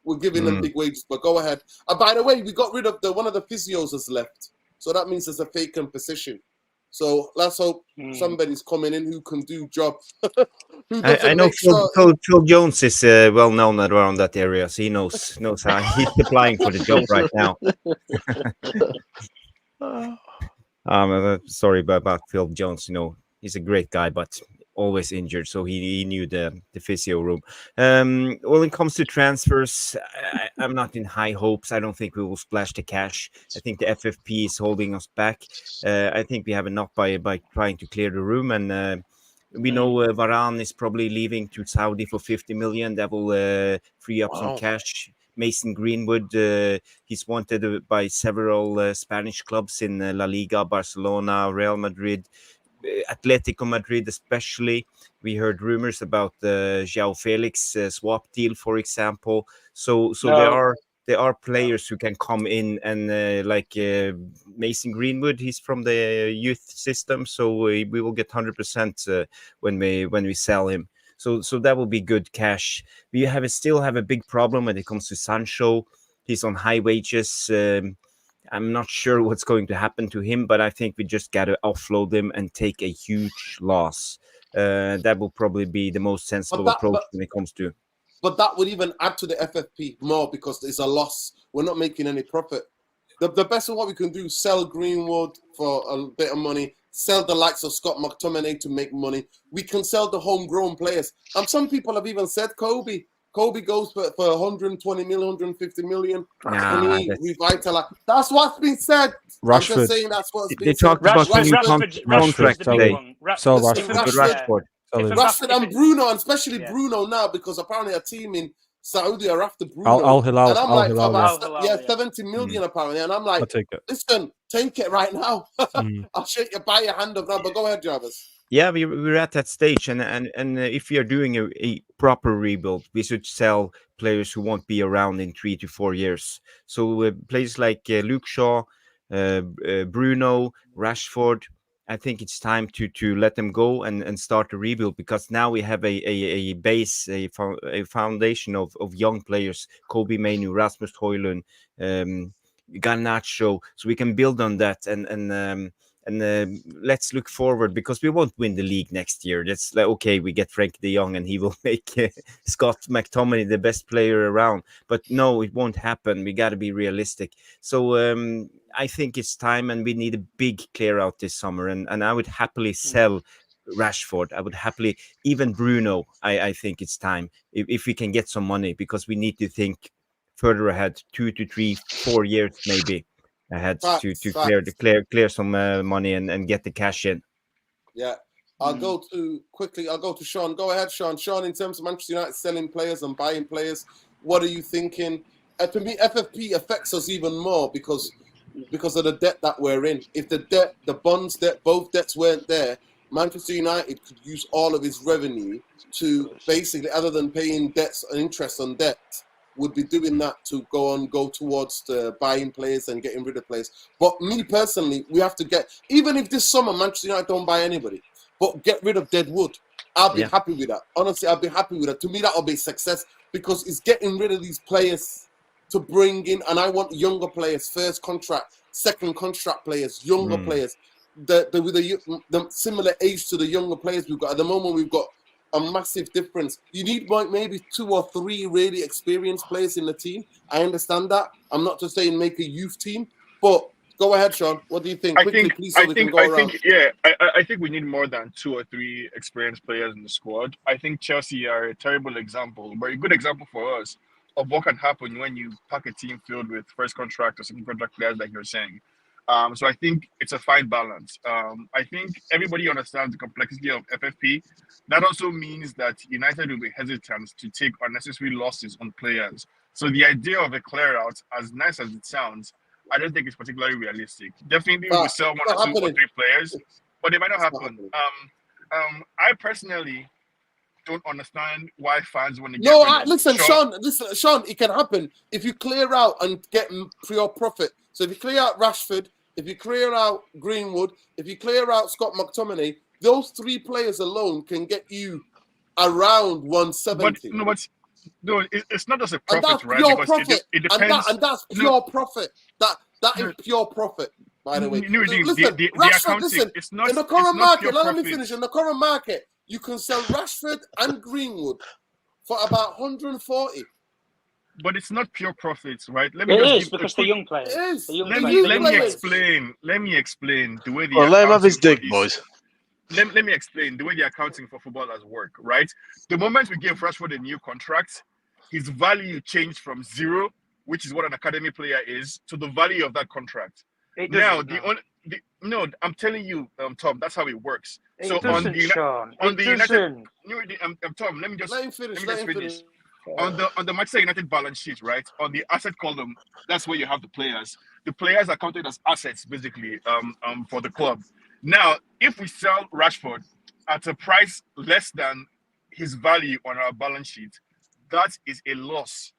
we're giving them big wages. But go ahead. By the way, we got rid of one of the physios has left, so that means there's a vacant position. So let's hope somebody's coming in who can do job. I know Phil Jones is well known around that area, so he knows how he's applying for the job right now. Sorry about Phil Jones. You know, he's a great guy, but always injured, so he knew the physio room. When it comes to transfers, I'm not in high hopes. I don't think we will splash the cash. I think the FFP is holding us back. I think we have enough by trying to clear the room, and we know Varane is probably leaving to Saudi for 50 million. That will free up some cash. Mason Greenwood, he's wanted by several Spanish clubs in La Liga, Barcelona, Real Madrid, Atletico Madrid especially. We heard rumors about the João Felix swap deal, for example. So there are players who can come in and like Mason Greenwood, he's from the youth system, so we will get 100% when we sell him. So that will be good cash. We still have a big problem when it comes to Sancho. He's on high wages. I'm not sure what's going to happen to him, but I think we just got to offload him and take a huge loss. That will probably be the most sensible approach when it comes to. But that would even add to the FFP more because it's a loss. We're not making any profit. The best of what we can do, sell Greenwood for a bit of money, sell the likes of Scott McTominay to make money. We can sell the homegrown players. And some people have even said, Kobe, Kobe goes for 120 million, 150 million. Nah, and he revitalize. That's what's been said. I'm Rashford. just saying that's what's they been said. talked about the new Rashford's contract the big today. one. Sell Listen, Rashford. But Rashford, Rashford, Sell him. Rashford and Bruno, and especially Yeah. Bruno now, because apparently a team in Saudi are after Bruno. Al Hilal. And I'm Al like, Hilal. for Yeah. about, Al Hilal, yeah. 70 million apparently. And I'm I'll like, take it. listen, take it right now. Mm. I'll shake you by your hand of now. But go ahead, Jarvis. yeah, we're at that stage, and if we are doing a proper rebuild, we should sell players who won't be around in 3 to 4 years. So players like Luke Shaw, Bruno, Rashford, I think it's time to let them go and start a rebuild, because now we have a base, a foundation of young players: Kobe Mainu, Rasmus Højlund, Garnacho, so we can build on that and let's look forward, because we won't win the league next year. That's like, okay, we get Frank de Jong and he will make Scott McTominay the best player around, but no, it won't happen. We got to be realistic. So I think it's time, and we need a big clear out this summer, and I would happily sell Rashford. I would happily, even Bruno. I think it's time, if we can get some money, because we need to think further ahead, 2 to 3, 4 years maybe ahead, to clear some money and get the cash in. Yeah. I'll go to Sean. Go ahead, Sean. Sean, in terms of Manchester United selling players and buying players, what are you thinking? To me, FFP affects us even more because of the debt that we're in. If the bonds debt, both debts weren't there, Manchester United could use all of its revenue to basically, other than paying debts and interest on debt, would be doing that to go towards the buying players and getting rid of players. But me personally, we have to even if this summer Manchester United don't buy anybody, but get rid of Deadwood, I'll be happy with that. Honestly, I'll be happy with that. To me, that'll be success, because it's getting rid of these players to bring in, and I want younger players, first contract, second contract players, younger players, the similar age to the younger players we've got. At the moment, we've got a massive difference. You need maybe 2 or 3 really experienced players in the team. I understand that. I'm not just saying make a youth team, but go ahead, Sean. What do you think? Quickly, please, so we can go around. I think we need more than 2 or 3 experienced players in the squad. I think Chelsea are a terrible example, but a good example for us of what can happen when you pack a team filled with first contract or second contract players, like you're saying. So I think it's a fine balance. I think everybody understands the complexity of FFP. That also means that United will be hesitant to take unnecessary losses on players. So the idea of a clear out, as nice as it sounds, I don't think it's particularly realistic. Definitely we will sell 1 or 2 or 3 players, but it might not happen. I personally don't understand why fans want to get rid of listen, Sean, it can happen if you clear out and get pure profit. So if you clear out Rashford, if you clear out Greenwood, if you clear out Scott McTominay, those 3 players alone can get you around 170. No, it's not just a profit, and that's right? Pure because profit. it depends. And that's pure profit. That is pure profit, by the way. Listen, Rashford, listen, it's not, in the current market, let me profit. finish. In the current market, you can sell Rashford and Greenwood for about 140. But it's not pure profits, right? It is because the young players. It is. Let me explain the way the let him have his dick, boys. Let me explain the way the accounting for footballers work, right? The moment we gave Rashford a new contract, his value changed from 0, which is what an academy player is, to the value of that contract. Now, I'm telling you, Tom, that's how it works. Tom, let me finish. On the Manchester United balance sheet, right? On the asset column, that's where you have the players. The players are counted as assets, basically, for the club. Now, if we sell Rashford at a price less than his value on our balance sheet, that is a loss.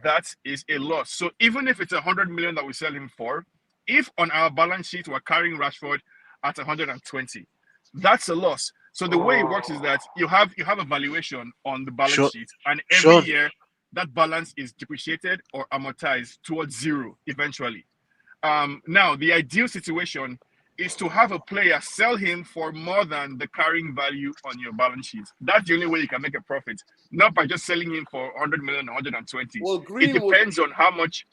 That is a loss. So even if it's 100 million that we sell him for, if on our balance sheet we're carrying Rashford at 120, that's a loss. So the way it works is that you have a valuation on the balance sheet, and every year that balance is depreciated or amortized towards 0 eventually. Now, the ideal situation is to have a player sell him for more than the carrying value on your balance sheet. That's the only way you can make a profit, not by just selling him for 100 million, 120. Well, it depends on how much.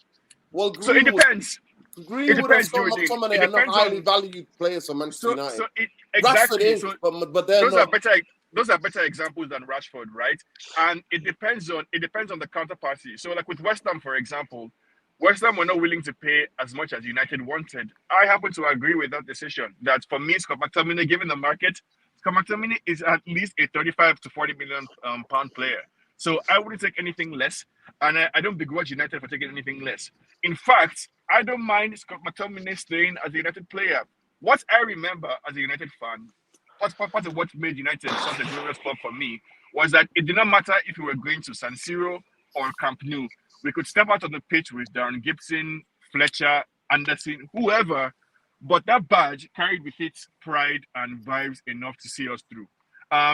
Well, so it depends. Greenwood and Scott McTominay are not highly valued players for Manchester United. Exactly. Rashford is, but they're those not. are better. those are better examples than Rashford, right? And it depends on the counterparty. So, like with West Ham, for example, West Ham were not willing to pay as much as United wanted. I happen to agree with that decision. That for me, Scott McTominay, given the market, Scott McTominay is at least a 35 to 40 million pound player. So I wouldn't take anything less, and I don't begrudge United for taking anything less. In fact, I don't mind Scott McTominay staying as a United player. What I remember as a United fan, part of what made United such a glorious club for me was that it did not matter if we were going to San Siro or Camp Nou. We could step out on the pitch with Darren Gibson, Fletcher, Anderson, whoever, but that badge carried with it pride and vibes enough to see us through.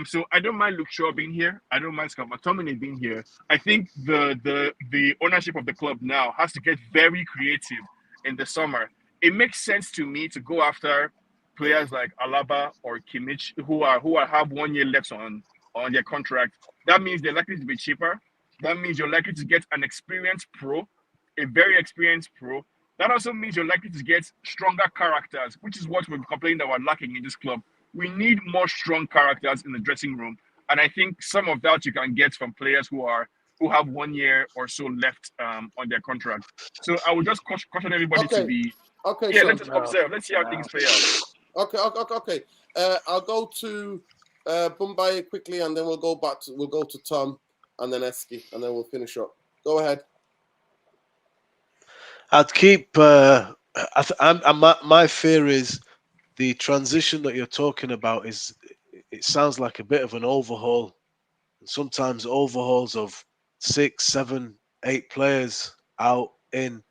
So I don't mind Luke Shaw being here. I don't mind Scott McTominay being here. I think the ownership of the club now has to get very creative in the summer. It makes sense to me to go after players like Alaba or Kimmich who have 1 year left on their contract. That means they're likely to be cheaper. That means you're likely to get an experienced pro, a very experienced pro. That also means you're likely to get stronger characters, which is what we're complaining that we're lacking in this club. We need more strong characters in the dressing room, and I think some of that you can get from players who have 1 year or so left on their contract. So I would just caution everybody to be let's just observe. Let's see how things play out. Okay. I'll go to Bombay quickly, and then we'll go to Tom, and then Eski, and then we'll finish up. Go ahead. I'd keep. My fear is the transition that you're talking about is. It sounds like a bit of an overhaul. Sometimes overhauls of 6, 7, 8 players out in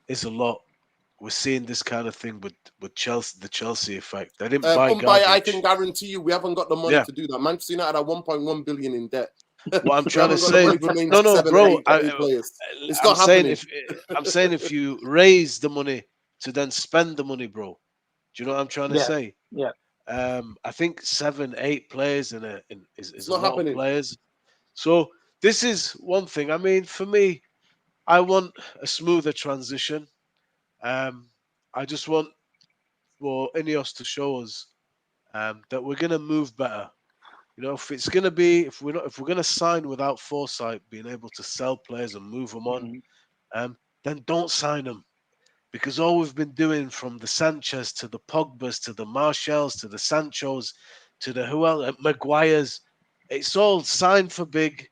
is a lot. We're seeing this kind of thing with Chelsea, the Chelsea effect. They didn't buy garbage. I can guarantee you, we haven't got the money to do that. Manchester United are 1.1 billion in debt. What I'm trying to say, bro. I'm saying if you raise the money to then spend the money, bro. Do you know what I'm trying to say? Yeah. I think 7, 8 players is a lot happening. of players. So this is one thing. I mean, for me, I want a smoother transition. I just want for Ineos to show us that we're going to move better. You know, if we're going to sign without foresight, being able to sell players and move them on, then don't sign them. Because all we've been doing from the Sanchez to the Pogbas to the Martials to the Sanchos to the Maguires, it's all signed for big,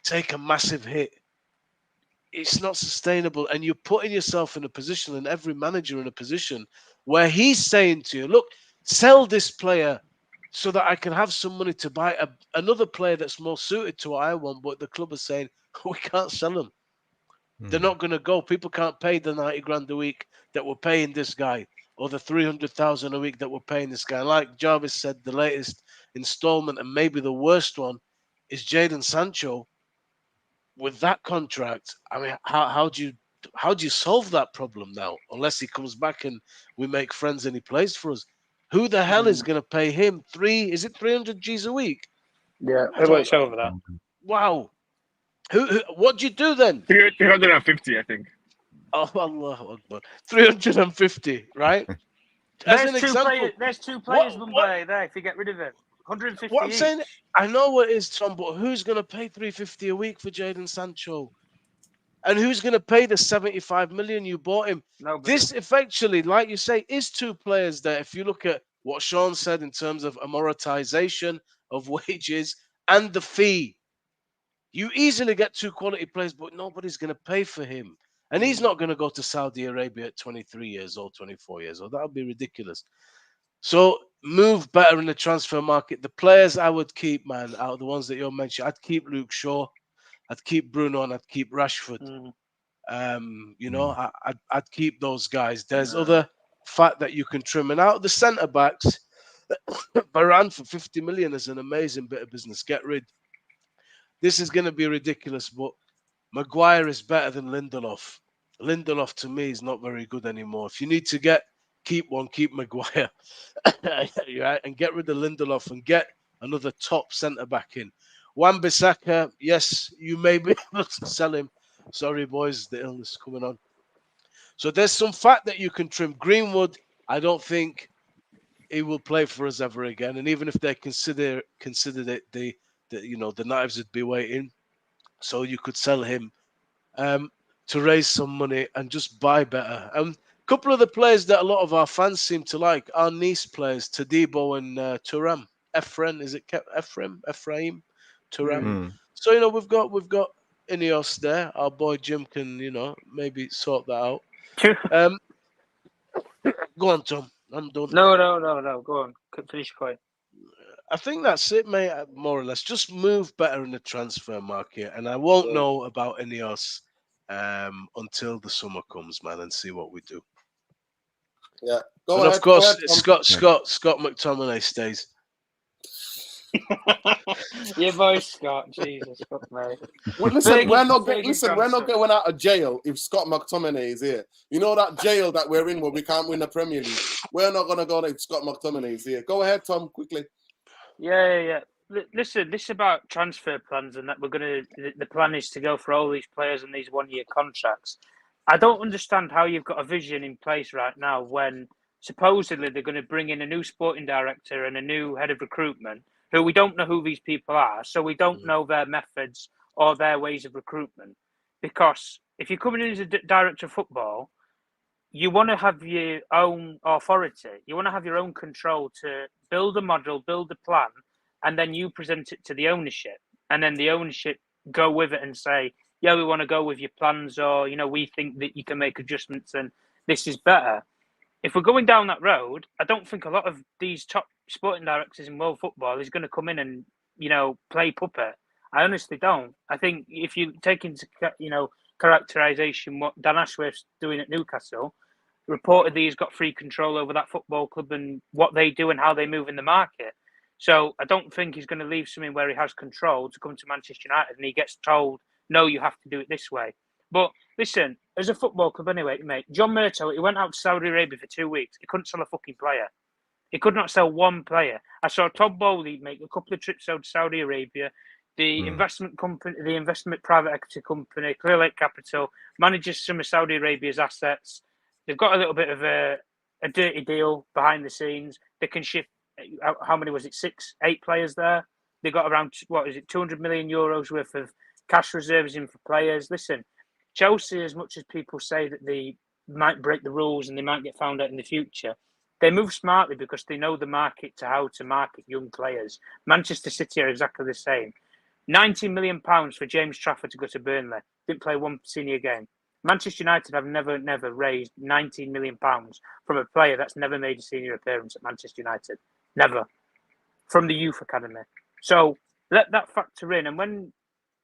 take a massive hit. It's not sustainable. And you're putting yourself in a position, and every manager in a position, where he's saying to you, look, sell this player so that I can have some money to buy another player that's more suited to what I want. But the club is saying, we can't sell him. They're not going to go. People can't pay the 90 grand a week that we're paying this guy, or the 300,000 a week that we're paying this guy. Like Jarvis said, the latest installment, and maybe the worst one, is Jadon Sancho. With that contract, I mean, how do you solve that problem now? Unless he comes back and we make friends and he plays for us. Who the hell is going to pay him 300 G's a week? Yeah, it works over that. Wow. What do you do then? 350, I think. Oh, Allah Akbar. 350, right? There's two players, Mumbai, there, if you get rid of it. 150 What I'm each. saying, I know what it is, Tom, but who's going to pay 350 a week for Jadon Sancho? And who's going to pay the 75 million you bought him? Nobody. This effectively, like you say, is 2 players that, if you look at what Sean said in terms of amortization of wages and the fee, you easily get 2 quality players, but nobody's going to pay for him. And he's not going to go to Saudi Arabia at 23 years old, 24 years old. That would be ridiculous. So move better in the transfer market. The players I would keep, man, out of the ones that you're mentioning, I'd keep Luke Shaw, I'd keep Bruno, and I'd keep Rashford. I'd keep those guys. There's other fat that you can trim. And out of the centre backs, Varane for 50 million is an amazing bit of business. Get rid. This is going to be ridiculous, but Maguire is better than Lindelof. Lindelof to me is not very good anymore. If you need to keep Maguire, and get rid of Lindelof and get another top centre back in. Wan-Bissaka, yes, you may be able to sell him. Sorry, boys, the illness is coming on. So there's some fat that you can trim. Greenwood, I don't think he will play for us ever again. And even if they considered it, the knives would be waiting. So you could sell him to raise some money and just buy better. A couple of the players that a lot of our fans seem to like are Nice players, Todibo and Thuram. Ephraim, is it Ephraim? Thuram. So we've got Ineos there. Our boy Jim can maybe sort that out. Go on, Tom. I'm done. No. Go on. Finish your point. I think that's it, mate. More or less, just move better in the transfer market, and I won't know about Ineos until the summer comes, man, and see what we do. Yeah, and of course, Scott McTominay stays. Your boy Scott, Jesus, fuck me. Well, listen, we're not going out of jail if Scott McTominay is here. You know that jail that we're in where we can't win the Premier League. We're not going to go if Scott McTominay is here. Go ahead, Tom, quickly. Yeah. Listen, this is about transfer plans, and that the plan is to go for all these players on these 1-year contracts. I don't understand how you've got a vision in place right now when supposedly they're going to bring in a new sporting director and a new head of recruitment, who we don't know who these people are, so we don't know their methods or their ways of recruitment. Because if you're coming in as a director of football, you want to have your own authority. You want to have your own control to build a model, build a plan, and then you present it to the ownership. And then the ownership go with it and say, yeah, we want to go with your plans, or, we think that you can make adjustments and this is better. If we're going down that road, I don't think a lot of these top sporting directors in world football is going to come in and, play puppet. I honestly don't. I think if you take into, characterization what Dan Ashworth's doing at Newcastle, reportedly he's got free control over that football club and what they do and how they move in the market. So I don't think he's going to leave something where he has control to come to Manchester United and he gets told, no, you have to do it this way. But listen, as a football club anyway, mate, John Murtough, he went out to Saudi Arabia for 2 weeks. He couldn't sell a fucking player. He could not sell one player. I saw Todd Bowley make a couple of trips out to Saudi Arabia. The investment company, the investment private equity company, Clear Lake Capital, manages some of Saudi Arabia's assets. They've got a little bit of a dirty deal behind the scenes. They can shift, how many was it, 8 players there? They got around, 200 million euros worth of cash reserves in for players. Listen, Chelsea, as much as people say that they might break the rules and they might get found out in the future, they move smartly because they know the market to how to market young players. Manchester City are exactly the same. £19 million for James Trafford to go to Burnley. Didn't play one senior game. Manchester United have never raised £19 million from a player that's never made a senior appearance at Manchester United. Never. From the youth academy. So let that factor in. And when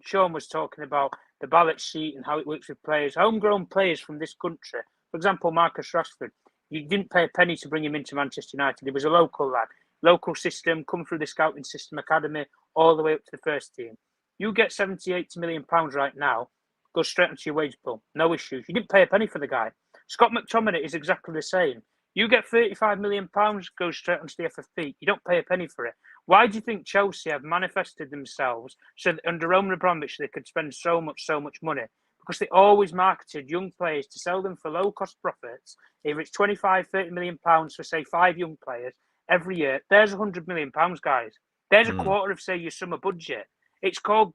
Sean was talking about the balance sheet and how it works with players, homegrown players from this country, for example, Marcus Rashford, you didn't pay a penny to bring him into Manchester United. He was a local lad. Local system, come through the scouting system academy, all the way up to the first team. You get 70, 80 million pounds right now, go straight into your wage bill. No issues. You didn't pay a penny for the guy. Scott McTominay is exactly the same. You get 35 million pounds, goes straight onto the FFP. You don't pay a penny for it. Why do you think Chelsea have manifested themselves so that under Roman Abramovich they could spend so much money? Because they always marketed young players to sell them for low-cost profits. If it's 25, 30 million pounds for, say, 5 young players every year, there's 100 million pounds, guys. There's a quarter of, say, your summer budget. It's called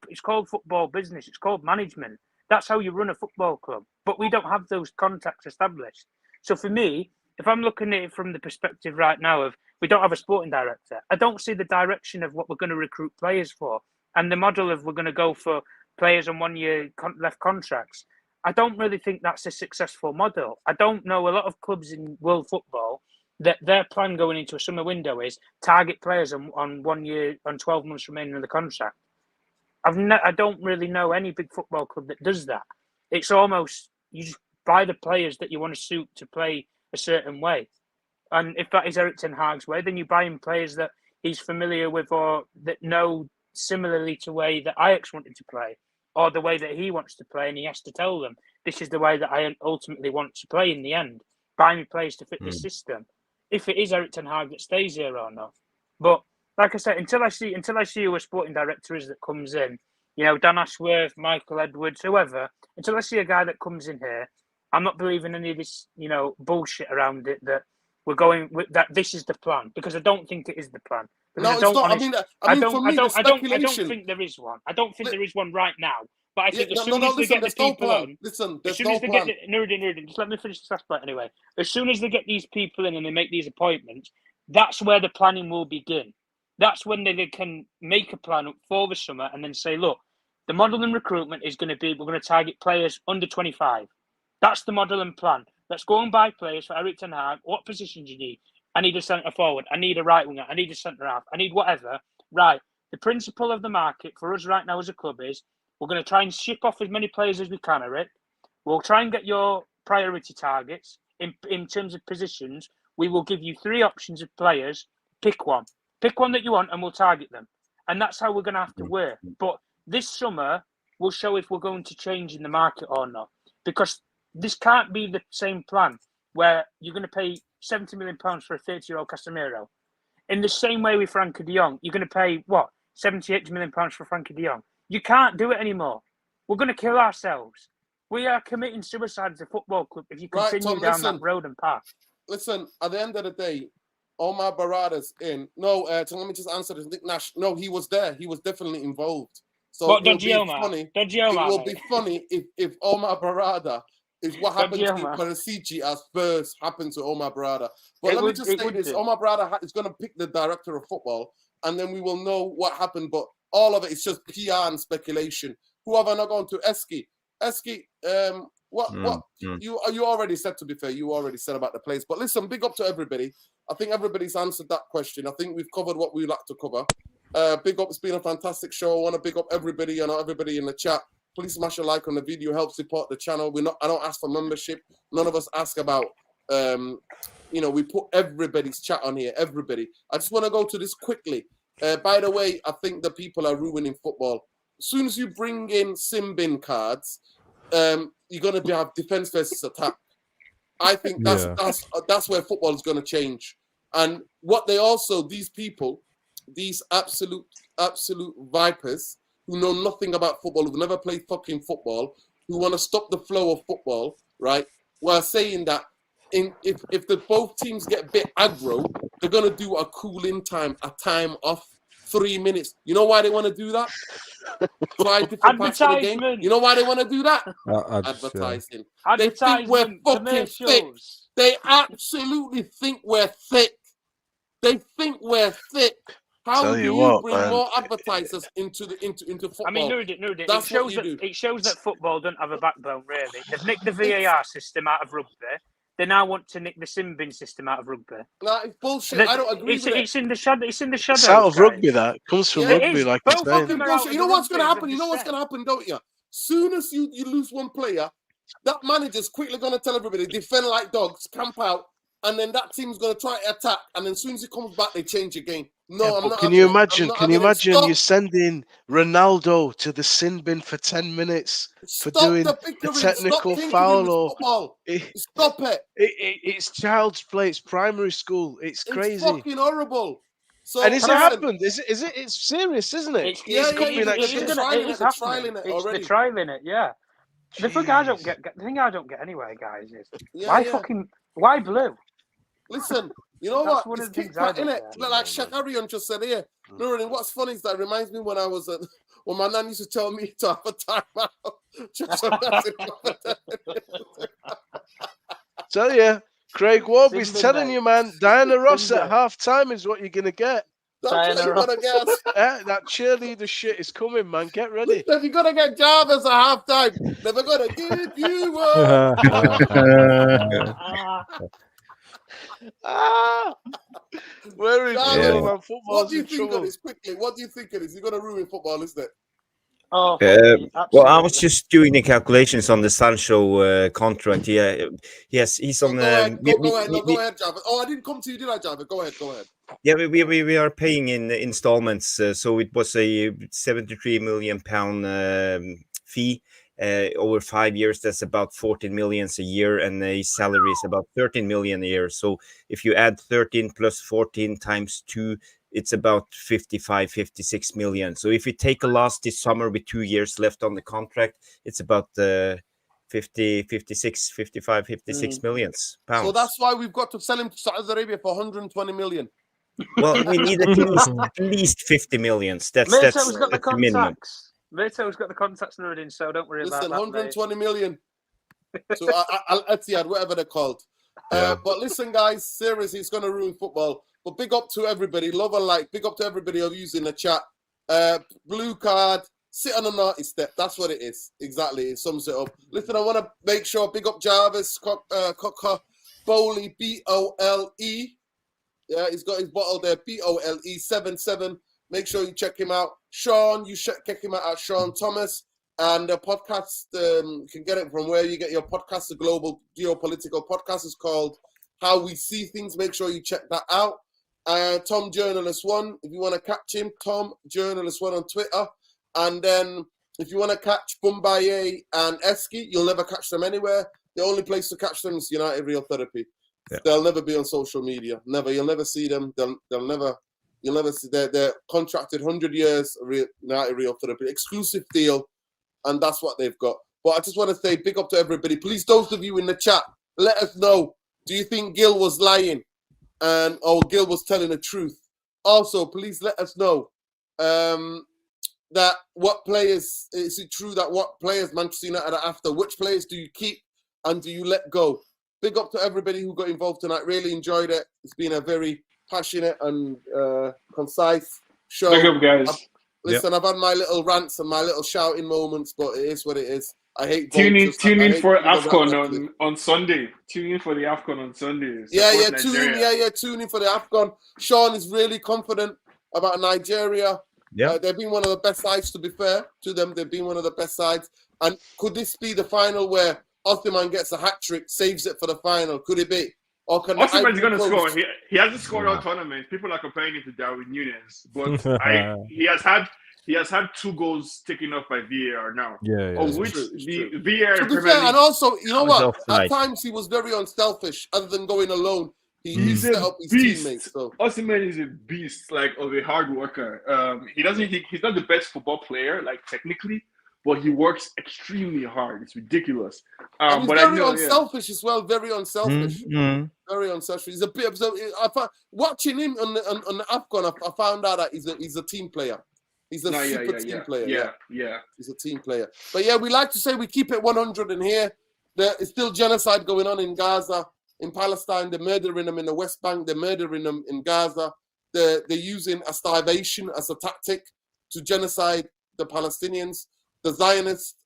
football business. It's called management. That's how you run a football club. But we don't have those contacts established. So for me, if I'm looking at it from the perspective right now of we don't have a sporting director, I don't see the direction of what we're going to recruit players for and the model of we're going to go for players on 1 year left contracts. I don't really think that's a successful model. I don't know a lot of clubs in world football that their plan going into a summer window is target players on 1 year, on 12 months remaining of the contract. I don't really know any big football club that does that. It's almost you just buy the players that you want to suit to play a certain way. And if that is Erik ten Hag's way, then you buy him players that he's familiar with or that know similarly to the way that Ajax wanted to play or the way that he wants to play, and he has to tell them, this is the way that I ultimately want to play in the end. Buy me players to fit this system. If it is Erik ten Hag that stays here or not. But like I said, until I see who a sporting director is that comes in, Dan Ashworth, Michael Edwards, whoever, until I see a guy that comes in here, I'm not believing any of this, bullshit around it that we're going with that. This is the plan, because I don't think it is the plan. Because No, it's not. I mean, for me, the speculation. I don't think there is one. I don't think there is one right now. But I think as soon as they listen, get the there's no people plan. in, Listen, as there's soon no as they plan. get Nuruddin, just let me finish this last point anyway. As soon as they get these people in and they make these appointments, that's where the planning will begin. That's when they can make a plan for the summer and then say, look, the model and recruitment is going to be, we're going to target players under 25. That's the model and plan. Let's go and buy players for Eric Ten Hag. What positions do you need? I need a centre forward. I need a right winger. I need a centre half. I need whatever. Right. The principle of the market for us right now as a club is we're going to try and ship off as many players as we can, Eric. We'll try and get your priority targets in terms of positions. We will give you 3 options of players. Pick one. Pick one that you want and we'll target them. And that's how we're going to have to work. But this summer will show if we're going to change in the market or not. Because this can't be the same plan where you're going to pay £70 million for a 30-year-old Casemiro. In the same way with Frankie de Jong, you're going to pay, what, £78 million for Frankie de Jong? You can't do it anymore. We're going to kill ourselves. We are committing suicide as a football club if you continue down that road and path. Listen, at the end of the day, Omar Barada's in. No, so let me just answer this. Nick Nash, no, he was there. He was definitely involved. So what, it will be funny if Omar Barada is what happened to Perisic as first happened to Omar Barada. But let me just say this. Omar Barada is going to pick the director of football, and then we will know what happened. But all of it is just PR and speculation. Who have I not gone to? Eski, you already said, to be fair, you already said about the place. But listen, big up to everybody. I think everybody's answered that question. I think we've covered what we like to cover. Big up, it's been a fantastic show. I want to big up everybody and everybody in the chat. Please smash a like on the video, help support the channel. I don't ask for membership. None of us ask about we put everybody's chat on here, everybody. I just want to go to this quickly. By the way, I think the people are ruining football. As soon as you bring in sin bin cards, you're going to have defense versus attack. I think that's where football is going to change. And what they also, these people, these absolute vipers who know nothing about football, who've never played fucking football, who want to stop the flow of football, right? Were saying that if the both teams get a bit aggro, they're going to do a cooling time, a time off 3 minutes. You know why they want to do that? Try different parts of the game. You know why they want to do that? Advertising. Yeah. They think we're fucking thick. They absolutely think we're thick. They think we're thick. How do you bring more advertisers into football? I mean, Nuruddin, it shows that football doesn't have a backbone, really. They've nicked the VAR system out of rugby. They now want to nick the sin bin system out of rugby. No, it's bullshit. I don't agree with it. It's in the shadow. It's in the shadows. It's out of rugby. That comes from rugby, like you're saying. You know what's going to happen? You know what's going to happen, don't you? Soon as you lose one player, that manager's quickly going to tell everybody, defend like dogs, camp out, and then that team's going to try to attack, and then as soon as he comes back, they change the game. No, I'm not. Can you imagine? Can you imagine you're sending Ronaldo to the sin bin for 10 minutes for doing a technical foul? Or stop it! It's child's play. It's primary school. It's crazy. It's fucking horrible. So, and has it happened? Is it? It's serious, isn't it? They're trialing it. Yeah. The thing I don't get anyway, guys, is why blue? Listen, you know That's what? One of the things I don't get. Like Shakarian just said here. Nuruddin, what's funny is that it reminds me when I was when my nan used to tell me to have a timeout. Tell you, Craig Warby's telling you, man, Diana Ross at half time is what you're gonna get. That's what you're gonna get. That cheerleader shit is coming, man. Get ready. If you're gonna get Jarvis at half time, never gonna give you up. We're in trouble, man. What do you think of this quickly? What do you think of this? You're gonna ruin football, isn't it? Oh, well, I was just doing the calculations on the Sancho contract. Yeah, yes, he's on. Go ahead, Jarvis. Oh, I didn't come to you, did I, Jarvis? Go ahead. Yeah, we are paying in installments. So it was a £73 million fee over 5 years. That's about 14 million a year, and a salary is about 13 million a year. So if you add 13 plus 14 times 2, it's about 56 million. So if you take a loss this summer with 2 years left on the contract, it's about 50, 56, 55, 56 millions pounds. So that's why we've got to sell him to Saudi Arabia for 120 million. Well, we need at least 50 millions. That's Murtau's got the the minimum. contacts. Murtau's got the contacts and everything, so don't worry Listen, about that. 120 million. So Etihad, whatever they're called. Yeah. But listen, guys, seriously, it's going to ruin football. But big up to everybody. Love and like. Big up to everybody who's using the chat. Blue card. Sit on a naughty step. That's what it is. Exactly. It sums it up. Listen, I want to make sure. Big up Jarvis. Cocker. Bowley. B-O-L-E. Yeah, he's got his bottle there. B-O-L-E 77. Make sure you check him out. Sean, you check him out at Sean Thomas. And the podcast, you can get it from where you get your podcast. The Global Geopolitical Podcast is called How We See Things. Make sure you check that out. Tom Journalist 1, if you want to catch him, Tom Journalist 1 on Twitter. And then if you want to catch Bumbaye and Eski, you'll never catch them anywhere. The only place to catch them is United Real Therapy. Yeah. They'll never be on social media. Never. You'll never see them. They'll never. You'll never see. They're contracted 100 years. United Real Therapy exclusive deal, and that's what they've got. But I just want to say big up to everybody. Please, those of you in the chat, let us know. Do you think Gill was lying, or Gill was telling the truth? Also, please let us know that what players is it true that what players Manchester United are after? Which players do you keep and do you let go? Big up to everybody who got involved tonight. Really enjoyed it. It's been a very passionate and concise show. Big up, guys. Listen, I've had my little rants and my little shouting moments, but it is what it is. I hate. Tune in for AFCON on Sunday. Tune in for the AFCON on Sunday. Tune in for the AFCON. Sean is really confident about Nigeria. Yeah, they've been one of the best sides. To be fair to them, they've been one of the best sides. And could this be the final where Othman gets a hat trick, saves it for the final? Could it be? Or can Othman's going to score. He hasn't scored all tournaments. People are comparing him to Darwin Núñez, but he has had 2 goals taken off by VAR now. Of which the VAR. To be fair, and also, you know what? At times he was very unselfish. Other than going alone, he set up his teammates. So. Osimhen is a beast, like of a hard worker. He's not the best football player, like technically. But he works extremely hard. It's ridiculous. And he's very unselfish as well. Very unselfish. Mm-hmm. Very unselfish. He's a bit. Watching him on the AFCON, I found out that he's a team player. He's a team player. Yeah. He's a team player. But yeah, we like to say we keep it 100 in here. There is still genocide going on in Gaza, in Palestine. They're murdering them in the West Bank. They're murdering them in Gaza. They're using a starvation as a tactic to genocide the Palestinians. The Zionist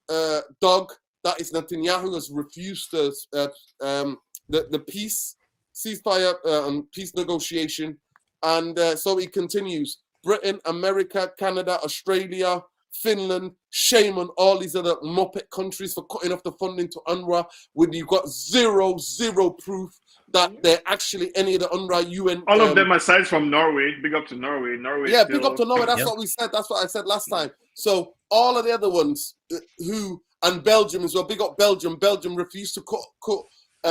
dog, that is Netanyahu, has refused the peace ceasefire and peace negotiation. And so it continues. Britain, America, Canada, Australia, Finland, shame on all these other Muppet countries for cutting off the funding to UNRWA when you've got zero proof that they're actually any of the UNRWA UN. All of them aside from Norway. Big up to Norway. Big up to Norway. That's what we said. That's what I said last time. So all of the other ones and Belgium as well. Big up Belgium. Belgium refused to cut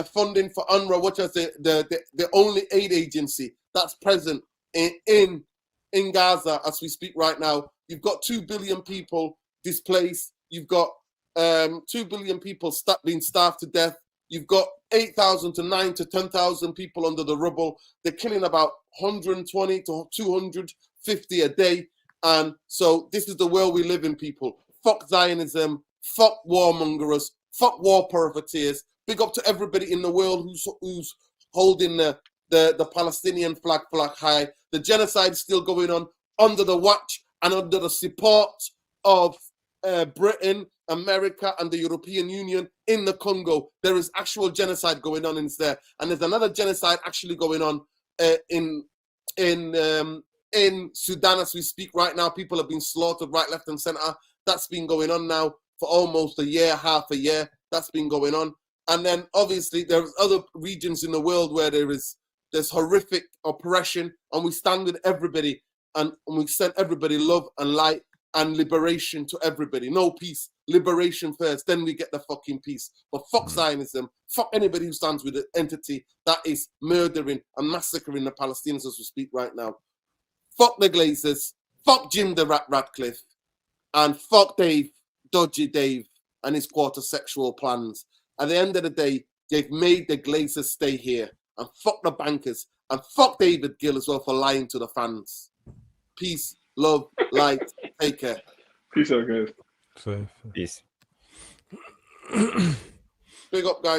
funding for UNRWA, which is the only aid agency that's present in Gaza as we speak right now. You've got 2 billion people displaced. You've got 2 billion people being starved to death. You've got 8,000 to 9,000 to 10,000 people under the rubble. They're killing about 120 to 250 a day. And so this is the world we live in, people. Fuck Zionism. Fuck warmongers. Fuck war profiteers. Big up to everybody in the world who's holding the Palestinian flag high. The genocide is still going on under the watch and under the support of Britain, America, and the European Union in the Congo. There is actual genocide going on in there, and there's another genocide actually going on in Sudan as we speak right now. People have been slaughtered right, left, and center. That's been going on now for almost a year, half a year. That's been going on, and then obviously there's other regions in the world where there's horrific oppression, and we stand with everybody, and we send everybody love and light and liberation to everybody. No peace, liberation first, then we get the fucking peace. But fuck Zionism, fuck anybody who stands with an entity that is murdering and massacring the Palestinians as we speak right now. Fuck the Glazers, fuck Jim the Ratcliffe, and fuck Dave, Dodgy Dave, and his quarter-sexual plans. At the end of the day, they've made the Glazers stay here. And fuck the bankers. And fuck David Gill as well for lying to the fans. Peace, love, light. Take care. Peace out, guys. Safe. Peace. Big up, guys.